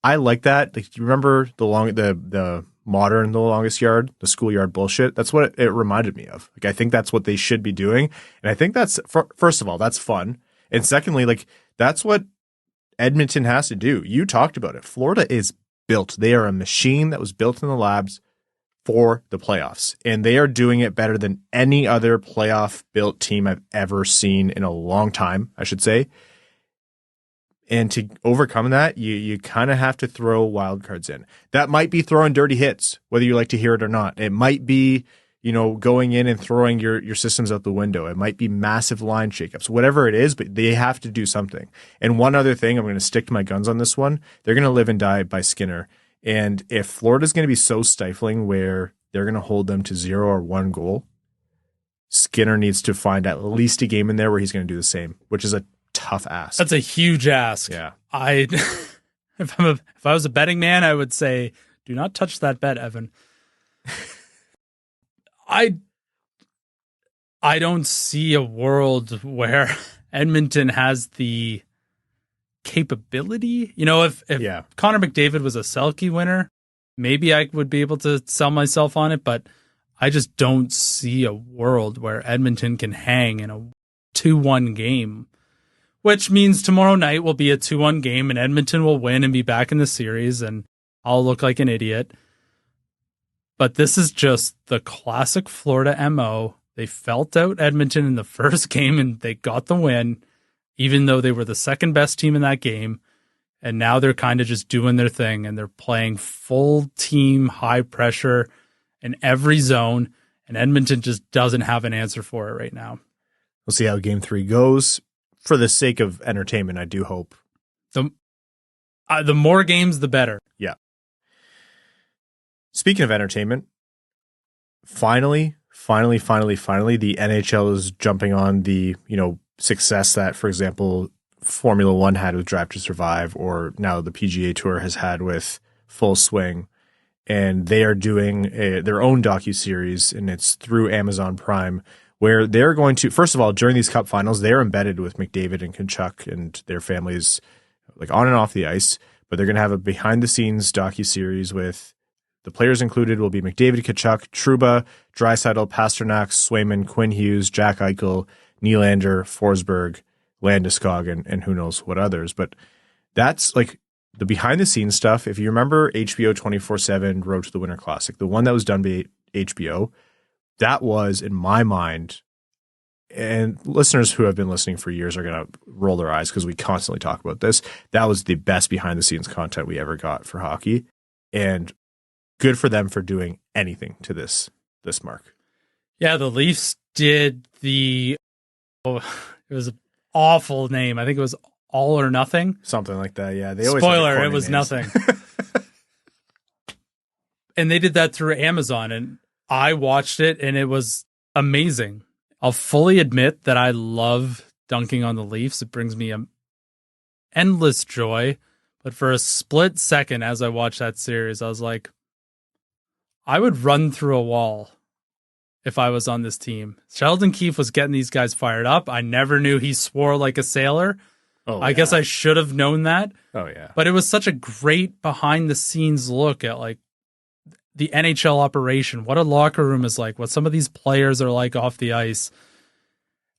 I like that. Like, you remember the modern, the longest yard, the schoolyard bullshit? That's what it reminded me of. Like, I think that's what they should be doing. And I think that's, first of all, that's fun. And secondly, like, that's what Edmonton has to do. You talked about it. Florida is built. They are a machine that was built in the labs for the playoffs. And they are doing it better than any other playoff built team I've ever seen in a long time, I should say. And to overcome that, you kind of have to throw wild cards in. That might be throwing dirty hits, whether you like to hear it or not. It might be, going in and throwing your systems out the window. It might be massive line shakeups, whatever it is, but they have to do something. And one other thing, I'm going to stick to my guns on this one. They're going to live and die by Skinner. And if Florida's going to be so stifling where they're going to hold them to 0 or 1 goal, Skinner needs to find at least a game in there where he's going to do the same, which is a tough ask. That's a huge ask. Yeah. If I was a betting man, I would say, do not touch that bet, Evan. I don't see a world where Edmonton has the capability. If Connor McDavid was a Selke winner, maybe I would be able to sell myself on it, but I just don't see a world where Edmonton can hang in a 2-1 game, which means tomorrow night will be a 2-1 game and Edmonton will win and be back in the series and I'll look like an idiot. But this is just the classic Florida MO. They felt out Edmonton in the first game and they got the win, even though they were the second best team in that game. And now they're kind of just doing their thing and they're playing full team, high pressure in every zone. And Edmonton just doesn't have an answer for it right now. We'll see how game 3 goes. For the sake of entertainment, I do hope. The more games, the better. Yeah. Speaking of entertainment, finally, the NHL is jumping on the, success that, for example, Formula One had with Drive to Survive, or now the PGA Tour has had with Full Swing. And they are doing their own docuseries, and it's through Amazon Prime, where they're going to, first of all, during these Cup Finals, they're embedded with McDavid and Tkachuk and their families, like on and off the ice. But they're going to have a behind-the-scenes docuseries with the players included will be McDavid, Tkachuk, Trouba, Draisaitl, Pasternak, Swayman, Quinn Hughes, Jack Eichel, Nylander, Forsberg, Landeskog, and who knows what others. But that's like the behind-the-scenes stuff. If you remember HBO 24/7 Road to the Winter Classic, the one that was done by HBO, that was, in my mind, and listeners who have been listening for years are going to roll their eyes because we constantly talk about this. That was the best behind-the-scenes content we ever got for hockey. And good for them for doing anything to this mark. Yeah, the Leafs did it was an awful name. I think it was All or Nothing. Something like that, yeah. They always Spoiler, it was names. nothing. And they did that through Amazon, and I watched it, and it was amazing. I'll fully admit that I love dunking on the Leafs. It brings me endless joy. But for a split second as I watched that series, I was like, I would run through a wall if I was on this team. Sheldon Keefe was getting these guys fired up. I never knew he swore like a sailor. I guess I should have known that. Oh, yeah. But it was such a great behind-the-scenes look at, like, the NHL operation, what a locker room is like, what some of these players are like off the ice.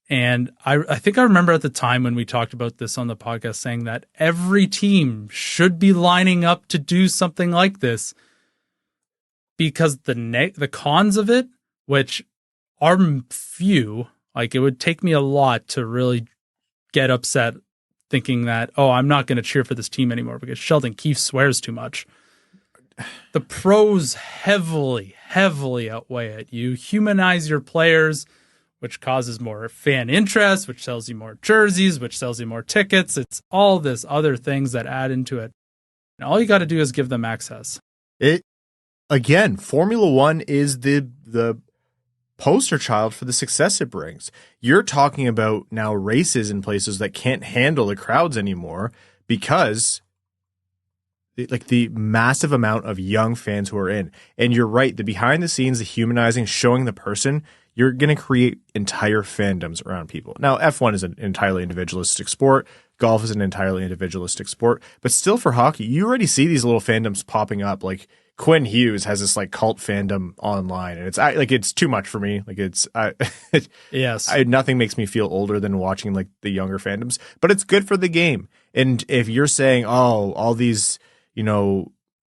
And I think I remember at the time when we talked about this on the podcast saying that every team should be lining up to do something like this, because the cons of it, which are few, like it would take me a lot to really get upset thinking that, oh, I'm not going to cheer for this team anymore because Sheldon Keefe swears too much. The pros heavily outweigh it. You humanize your players, which causes more fan interest, which sells you more jerseys, which sells you more tickets. It's all this other things that add into it. And all you got to do is give them access. Again, Formula One is the poster child for the success it brings. You're talking about now races in places that can't handle the crowds anymore because like the massive amount of young fans who are in. And you're right, the behind the scenes, the humanizing, showing the person, you're going to create entire fandoms around people. Now, F1 is an entirely individualistic sport. Golf is an entirely individualistic sport. But still for hockey, you already see these little fandoms popping up. Like Quinn Hughes has this like cult fandom online, and it's too much for me. Like yes, nothing makes me feel older than watching like the younger fandoms, but it's good for the game. And if you're saying, oh, all these,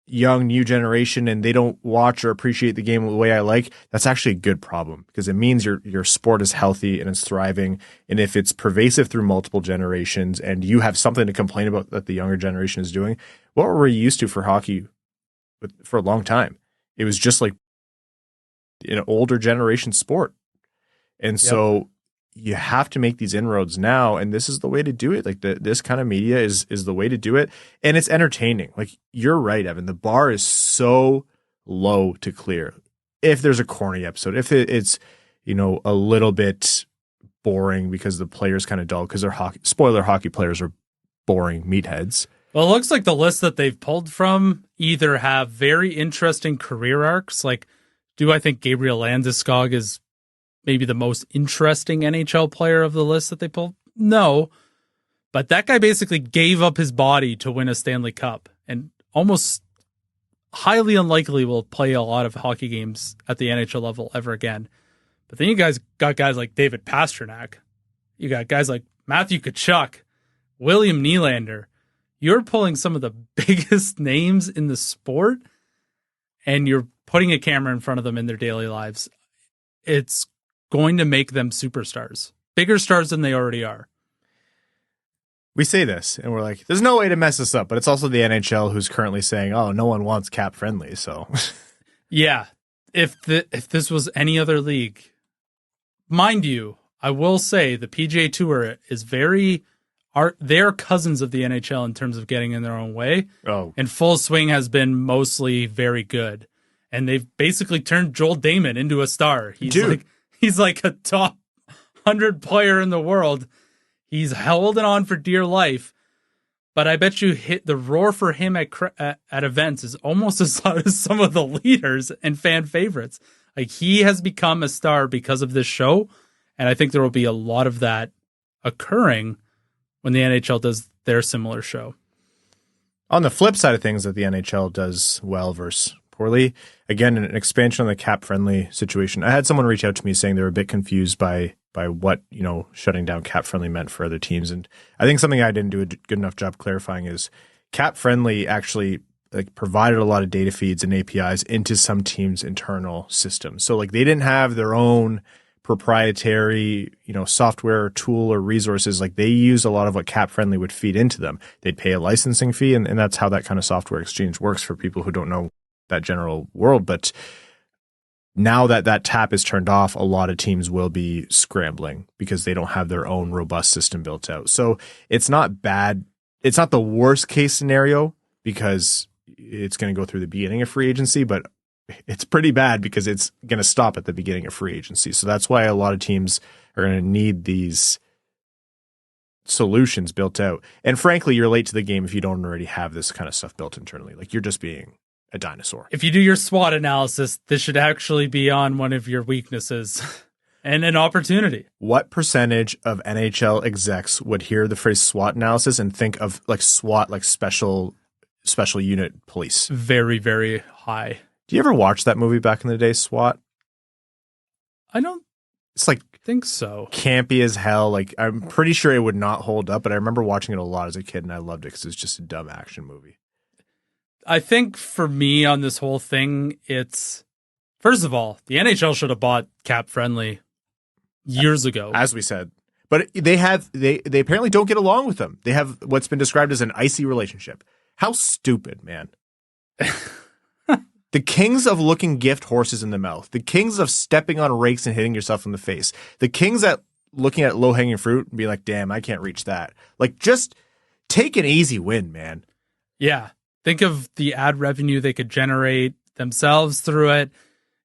young new generation and they don't watch or appreciate the game the way I like, that's actually a good problem because it means your sport is healthy and it's thriving. And if it's pervasive through multiple generations and you have something to complain about that the younger generation is doing, what were we used to for hockey for a long time? It was just like an older generation sport. And so you have to make these inroads now, and this is the way to do it. Like this kind of media is the way to do it, and it's entertaining. Like you're right, Evan. The bar is so low to clear. If there's a corny episode, if it's a little bit boring because the player's kind of dull because they're hockey players are boring meatheads. Well, it looks like the list that they've pulled from either have very interesting career arcs. Like, do I think Gabriel Landeskog is maybe the most interesting NHL player of the list that they pulled? No. But that guy basically gave up his body to win a Stanley Cup and almost highly unlikely will play a lot of hockey games at the NHL level ever again. But then you guys got guys like David Pastrnak. You got guys like Matthew Tkachuk, William Nylander. You're pulling some of the biggest names in the sport and you're putting a camera in front of them in their daily lives. It's going to make them superstars, bigger stars than they already are. We say this and we're like, there's no way to mess this up, but it's also the NHL who's currently saying, oh, no one wants cap friendly. So yeah, if this was any other league, mind you, I will say the PGA Tour is they're cousins of the NHL in terms of getting in their own way. Oh, and Full Swing has been mostly very good. And they've basically turned Joel Damon into a star. He's like a top 100 player in the world. He's holding on for dear life. But I bet you the roar for him at events is almost as loud as some of the leaders and fan favorites. Like he has become a star because of this show. And I think there will be a lot of that occurring when the NHL does their similar show. On the flip side of things that the NHL does well versus poorly, again, an expansion on the cap-friendly situation. I had someone reach out to me saying they were a bit confused by what, shutting down cap-friendly meant for other teams. And I think something I didn't do a good enough job clarifying is cap-friendly actually provided a lot of data feeds and APIs into some teams' internal systems. So they didn't have their own proprietary, software or tool or resources. They use a lot of what cap-friendly would feed into them. They'd pay a licensing fee, and that's how that kind of software exchange works for people who don't know that general world. But now that tap is turned off, a lot of teams will be scrambling because they don't have their own robust system built out. So it's not bad. It's not the worst case scenario because it's going to go through the beginning of free agency, but it's pretty bad because it's going to stop at the beginning of free agency. So that's why a lot of teams are going to need these solutions built out. And frankly, you're late to the game if you don't already have this kind of stuff built internally. You're just being a dinosaur. If you do your SWOT analysis, this should actually be on one of your weaknesses and an opportunity. What percentage of NHL execs would hear the phrase SWOT analysis and think of SWAT, special unit police? Very, very high. Do you ever watch that movie back in the day, SWAT? I don't It's like think so. Campy as hell. Like, I'm pretty sure it would not hold up, but I remember watching it a lot as a kid, and I loved it because it's just a dumb action movie. I think for me on this whole thing, it's, first of all, the NHL should have bought CapFriendly years ago. As we said. But they apparently don't get along with them. They have what's been described as an icy relationship. How stupid, man. The kings of looking gift horses in the mouth. The kings of stepping on rakes and hitting yourself in the face. The kings at looking at low-hanging fruit and being like, damn, I can't reach that. Like, just take an easy win, man. Yeah. Think of the ad revenue they could generate themselves through it.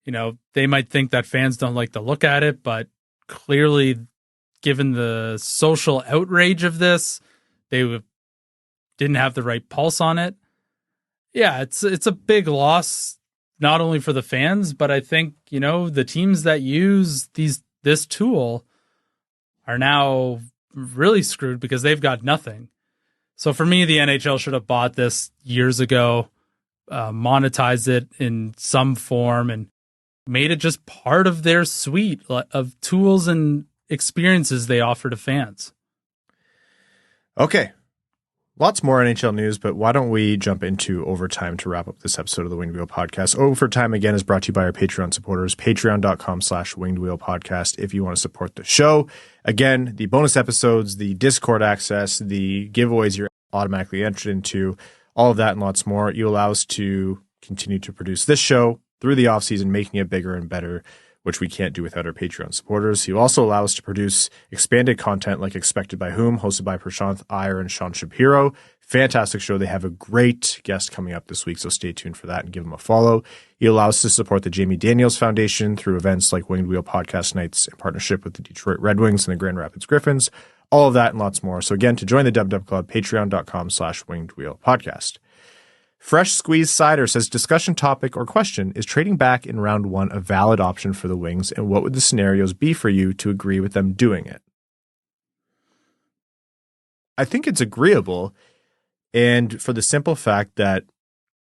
You know, they might think that fans don't like to look at it, but clearly, given the social outrage of this, they didn't have the right pulse on it. Yeah, it's a big loss, not only for the fans, but I think, you know, the teams that use this tool are now really screwed because they've got nothing. So for me, the NHL should have bought this years ago, monetized it in some form, and made it just part of their suite of tools and experiences they offer to fans. Okay. Lots more NHL news, but why don't we jump into overtime to wrap up this episode of the Winged Wheel Podcast. Overtime, again, is brought to you by our Patreon supporters, patreon.com/Winged Wheel Podcast, if you want to support the show. Again, the bonus episodes, the Discord access, the giveaways you're automatically entered into, all of that and lots more. You allow us to continue to produce this show through the offseason, making it bigger and better, which we can't do without our Patreon supporters. You also allow us to produce expanded content like Expected by Whom, hosted by Prashanth Iyer and Sean Shapiro. Fantastic show. They have a great guest coming up this week, so stay tuned for that and give them a follow. You allow us to support the Jamie Daniels Foundation through events like Winged Wheel Podcast Nights in partnership with the Detroit Red Wings and the Grand Rapids Griffins. All of that and lots more. So again, to join the Dub Club, patreon.com/Winged Wheel Podcast. Fresh Squeezed Seider says, discussion topic or question, is trading back in round one a valid option for the Wings, and what would the scenarios be for you to agree with them doing it? I think it's agreeable, and for the simple fact that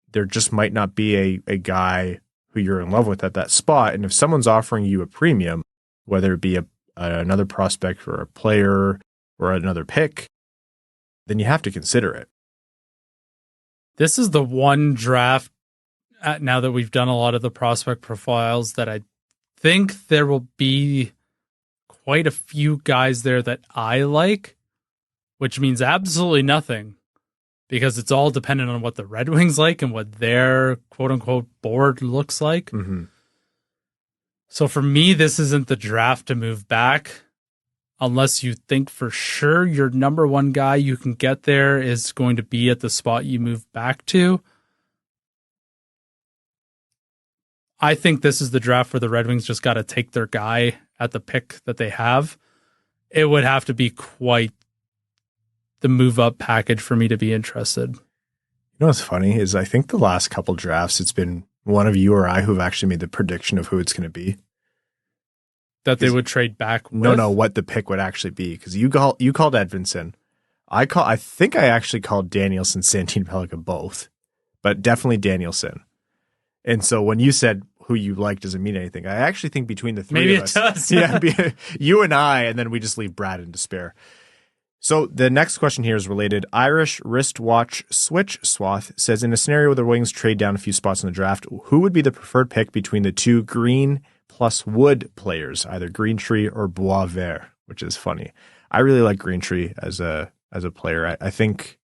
there just might not be a guy who you're in love with at that spot, and if someone's offering you a premium, whether it be another prospect or a player or another pick, then you have to consider it. This is the one draft, now that we've done a lot of the prospect profiles, that I think there will be quite a few guys there that I like, which means absolutely nothing, because it's all dependent on what the Red Wings like and what their quote-unquote board looks like. Mm-hmm. So for me, this isn't the draft to move back. Unless you think for sure your number one guy you can get there is going to be at the spot you move back to. I think this is the draft where the Red Wings just got to take their guy at the pick that they have. It would have to be quite the move up package for me to be interested. You know what's funny is I think the last couple drafts, it's been one of you or I who've actually made the prediction of who it's going to be. That they would trade back with? No, what the pick would actually be. Because you called Edvinsson. I think I actually called Danielson, Santine Pellikka both. But definitely Danielson. And so when you said who you like doesn't mean anything, I actually think between the three of us. Maybe it does. Yeah, you and I, and then we just leave Brad in despair. So the next question here is related. Irish wristwatch switch swath says, in a scenario where the Wings trade down a few spots in the draft, who would be the preferred pick between the two green plus wood players, either Greentree or Boisvert, which is funny. I really like Greentree as a player. I think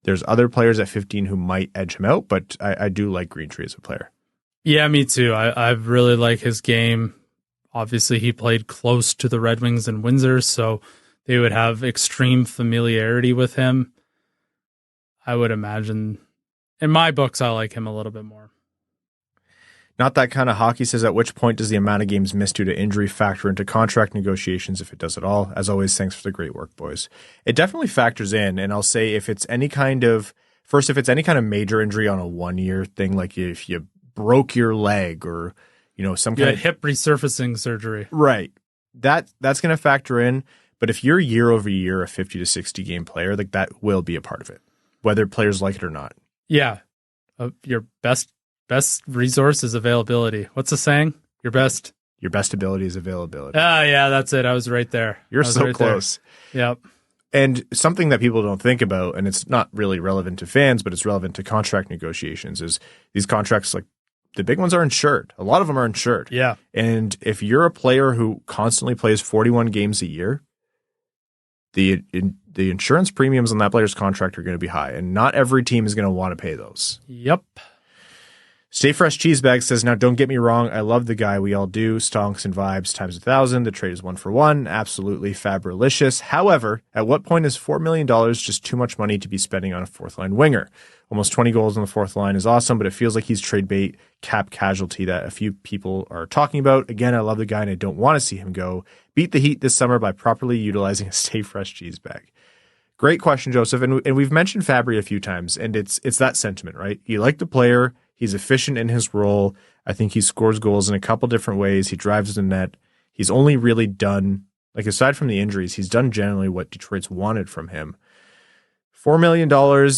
there's other players at 15 who might edge him out, but I do like Greentree as a player. Yeah, me too. I really like his game. Obviously, he played close to the Red Wings and Windsor, so they would have extreme familiarity with him. I would imagine, in my books, I like him a little bit more. Not That Kind of Hockey says, at which point does the amount of games missed due to injury factor into contract negotiations, if it does at all? As always, thanks for the great work, boys. It definitely factors in, and I'll say if it's any kind of major injury on a 1-year thing, like if you broke your leg or, some kind of hip resurfacing surgery. Right. That's going to factor in, but if you're year over year a 50 to 60 game player, like that will be a part of it, whether players like it or not. Yeah. Your best Best resource is availability. What's the saying? Your best ability is availability. Ah, yeah, that's it. I was right there. You're so close. Yep. And something that people don't think about, and it's not really relevant to fans, but it's relevant to contract negotiations, is these contracts, like the big ones, are insured. A lot of them are insured. Yeah. And if you're a player who constantly plays 41 games a year, the insurance premiums on that player's contract are going to be high, and not every team is going to want to pay those. Yep. Stay Fresh Cheesebag says, now don't get me wrong, I love the guy, we all do. Stonks and vibes times 1,000. The trade is 1-for-1. Absolutely fabrilicious. However, at what point is $4 million just too much money to be spending on a fourth line winger? Almost 20 goals on the fourth line is awesome, but it feels like he's trade bait, cap casualty that a few people are talking about. Again, I love the guy and I don't want to see him go. Beat the Heat this summer by properly utilizing a Stay Fresh Cheesebag. Great question, Joseph. And we've mentioned Fabry a few times, and it's that sentiment, right? You like the player. He's efficient in his role. I think he scores goals in a couple different ways. He drives the net. He's only really done, like, aside from the injuries, he's done generally what Detroit's wanted from him. $4 million,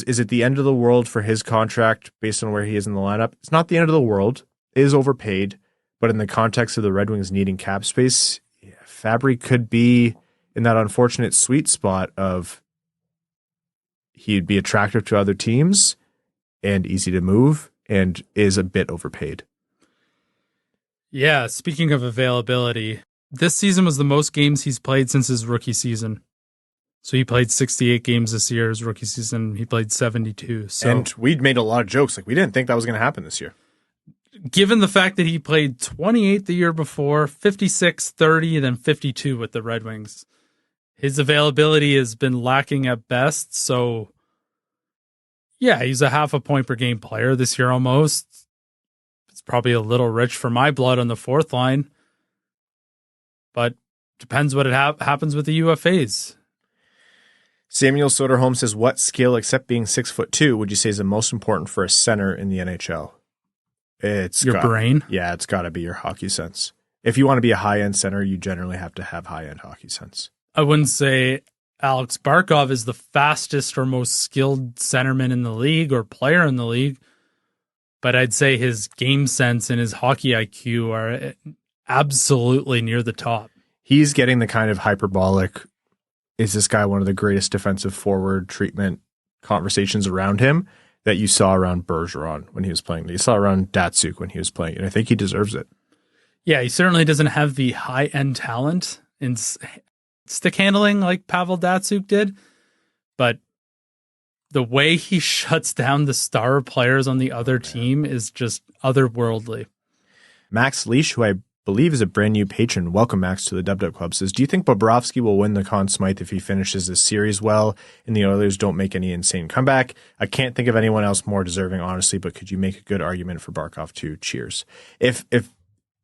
is it the end of the world for his contract based on where he is in the lineup? It's not the end of the world. It is overpaid. But in the context of the Red Wings needing cap space, Fabry could be in that unfortunate sweet spot of he'd be attractive to other teams and easy to move, and is a bit overpaid. Yeah, speaking of availability, this season was the most games he's played since his rookie season. So he played 68 games this year. His rookie season, he played 72. So, and we'd made a lot of jokes. Like, we didn't think that was going to happen this year. Given the fact that he played 28 the year before, 56, 30, and then 52 with the Red Wings, his availability has been lacking at best. So, yeah, he's a half a point per game player this year almost. It's probably a little rich for my blood on the fourth line. But depends what happens with the UFAs. Samuel Soderholm says, what skill except being 6'2" would you say is the most important for a center in the NHL? It's your brain? Yeah, it's got to be your hockey sense. If you want to be a high-end center, you generally have to have high-end hockey sense. I wouldn't say Alex Barkov is the fastest or most skilled centerman in the league or player in the league, but I'd say his game sense and his hockey IQ are absolutely near the top. He's getting the kind of hyperbolic, is this guy one of the greatest defensive forward treatment conversations around him that you saw around Bergeron when he was playing. You saw around Datsuk when he was playing, and I think he deserves it. Yeah, he certainly doesn't have the high-end talent in stick handling like Pavel Datsuk did, but the way he shuts down the star players on the other team is just otherworldly. Max Leash, who I believe is a brand new patron, welcome Max to the Dub Club, says, do you think Bobrovsky will win the Conn Smythe if he finishes this series well and the Oilers don't make any insane comeback? I can't think of anyone else more deserving, honestly, but could you make a good argument for Barkov too? Cheers. If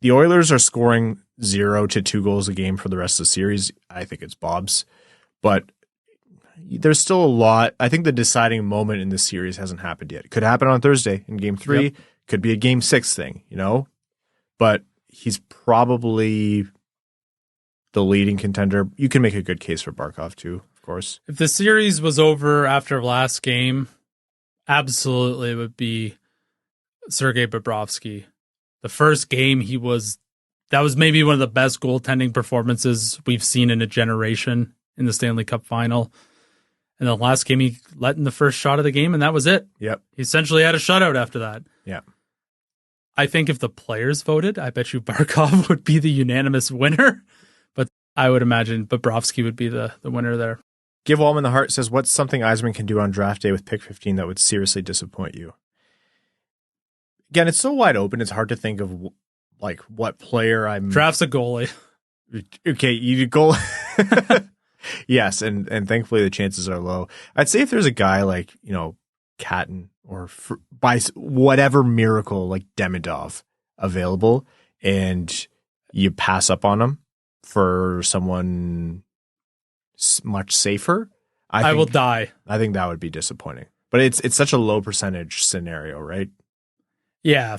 the Oilers are scoring 0 to 2 goals a game for the rest of the series, I think it's Bob's. But there's still a lot. I think the deciding moment in this series hasn't happened yet. It could happen on Thursday in Game 3. Yep. Could be a Game 6 thing, But he's probably the leading contender. You can make a good case for Barkov too, of course. If the series was over after last game, absolutely it would be Sergei Bobrovsky. The first game that was maybe one of the best goaltending performances we've seen in a generation in the Stanley Cup Final. And the last game he let in the first shot of the game, and that was it. Yep. He essentially had a shutout after that. Yeah. I think if the players voted, I bet you Barkov would be the unanimous winner. But I would imagine Bobrovsky would be the winner there. Give Wallman the Heart says, what's something Yzerman can do on draft day with pick 15 that would seriously disappoint you? Again, it's so wide open. It's hard to think of like what player I'm. Draft's a goalie. Okay, you goal. Yes, and thankfully the chances are low. I'd say if there's a guy like Catton or by whatever miracle like Demidov available, and you pass up on him for someone much safer, I will die. I think that would be disappointing. But it's such a low percentage scenario, right? Yeah,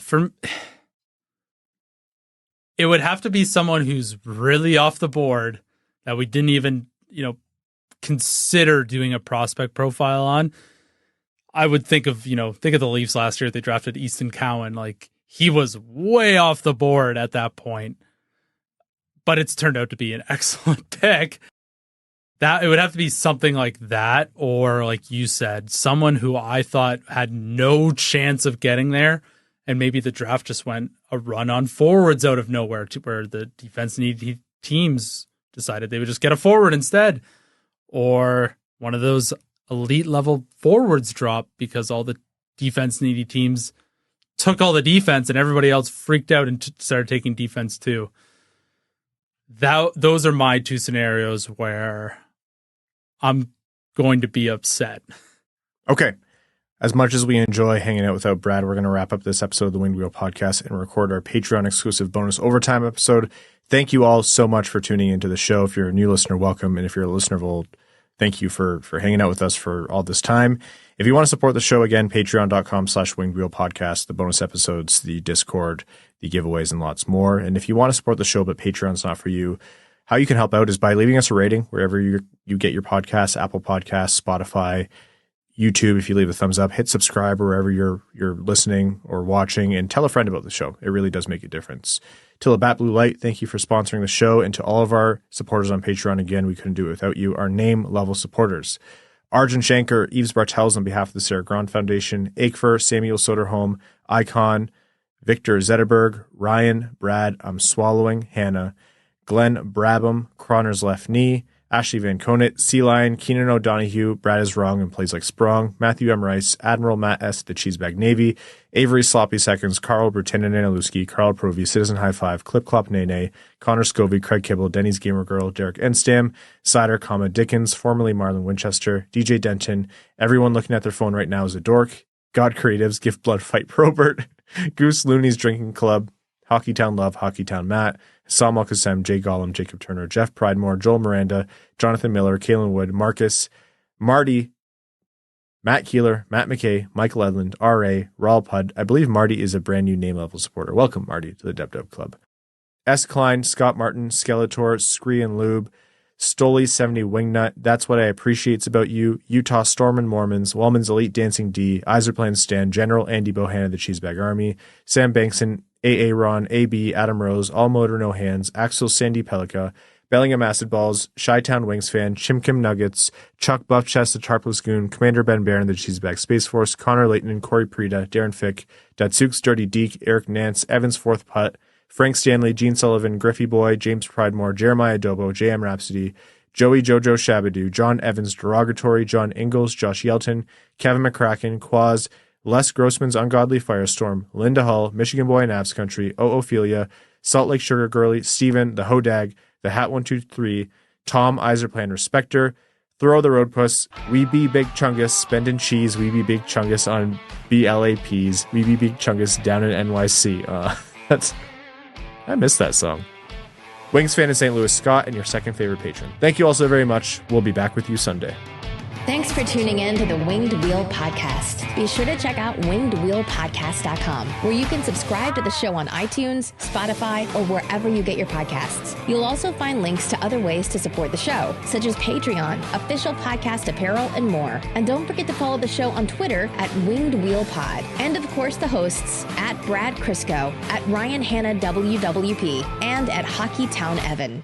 it would have to be someone who's really off the board that we didn't even, consider doing a prospect profile on. I would think of the Leafs last year. They drafted Easton Cowan. Like, he was way off the board at that point, but it's turned out to be an excellent pick. That it would have to be something like that, or like you said, someone who I thought had no chance of getting there, and maybe the draft just went a run on forwards out of nowhere to where the defense needy teams decided they would just get a forward instead, or one of those elite level forwards drop because all the defense needy teams took all the defense and everybody else freaked out and started taking defense too. Those are my two scenarios where I'm going to be upset. Okay. As much as we enjoy hanging out without Brad, we're going to wrap up this episode of the Winged Wheel Podcast and record our Patreon exclusive bonus overtime episode. Thank you all so much for tuning into the show. If you're a new listener, welcome. And if you're a listener of old, thank you for hanging out with us for all this time. If you want to support the show, again, patreon.com/wingedwheelpodcast, the bonus episodes, the Discord, the giveaways, and lots more. And if you want to support the show, but Patreon's not for you, how you can help out is by leaving us a rating wherever you get your podcasts, Apple Podcasts, Spotify, YouTube. If you leave a thumbs up, hit subscribe wherever you're listening or watching, and tell a friend about the show. It really does make a difference. To Labatt Blue Light, thank you for sponsoring the show. And to all of our supporters on Patreon, again, we couldn't do it without you, our name level supporters. Arjun Shankar, Yves Bartels on behalf of the Sarah Grand Foundation, Aikfer, Samuel Soderholm, Icon, Victor Zetterberg, Ryan, Brad, I'm Swallowing, Hannah, Glenn Brabham, Croner's Left Knee, Ashley Van Conant, Sea Lion, Keenan O'Donohue, Brad is Wrong and Plays Like Sprong, Matthew M. Rice, Admiral Matt S., The Cheesebag Navy, Avery Sloppy Seconds, Carl Brutin and Analuski, Carl Provy, Citizen High Five, Clip Clop Nene, Connor Scovey, Craig Kibble, Denny's Gamer Girl, Derek Enstam, Seider, Dickens, formerly Marlon Winchester, DJ Denton, everyone looking at their phone right now is a dork, God Creatives, Gift Blood Fight Probert, Goose Looney's Drinking Club, Hockeytown Love, Hockeytown Matt, Sam Al-Qassem, Jay Gollum, Jacob Turner, Jeff Pridemore, Joel Miranda, Jonathan Miller, Kalen Wood, Marcus, Marty, Matt Keeler, Matt McKay, Michael Edlund, R.A., Raul Pudd. I believe Marty is a brand new name level supporter. Welcome, Marty, to the Dub Club. S. Klein, Scott Martin, Skeletor, Scree and Lube, Stoli 70 Wingnut, That's What I Appreciates About You, Utah Storm and Mormons, Wellman's Elite Dancing D, Yzerman Stan, General Andy Bohanna, The Cheesebag Army, Sam Bankson, A.A. Ron, A.B., Adam Rose, All Motor No Hands, Axel Sandy Pelica, Bellingham Acid Balls, Chi-Town Wings Fan, Chimkim Nuggets, Chuck Buff Chest, The Tarpless Goon, Commander Ben Barron, The Cheesebag Space Force, Connor Layton and Corey Prida, Darren Fick, Datsuk's Dirty Deke, Eric Nance, Evans Fourth Putt, Frank Stanley, Gene Sullivan, Griffey Boy, James Pridemore, Jeremiah Dobo, J.M. Rhapsody, Joey Jojo Shabadoo, John Evans Derogatory, John Ingalls, Josh Yelton, Kevin McCracken, Quaz, Les Grossman's Ungodly Firestorm, Linda Hull, Michigan Boy and Avs Country, Ophelia, Salt Lake Sugar Girlie, Steven, The Hodag, The Hat 123, Tom, Iserplan Respecter, Throw the Road Puss, We Be Big Chungus, Spendin' Cheese, We Be Big Chungus on BLAPs, We Be Big Chungus down in NYC. I missed that song. Wings fan in St. Louis, Scott, and your second favorite patron. Thank you all so very much. We'll be back with you Sunday. Thanks for tuning in to the Winged Wheel Podcast. Be sure to check out wingedwheelpodcast.com, where you can subscribe to the show on iTunes, Spotify, or wherever you get your podcasts. You'll also find links to other ways to support the show, such as Patreon, official podcast apparel, and more. And don't forget to follow the show on Twitter at Winged Wheel Pod. And of course, the hosts at Brad Crisco, at Ryan Hanna WWP, and at Hockeytown Evan.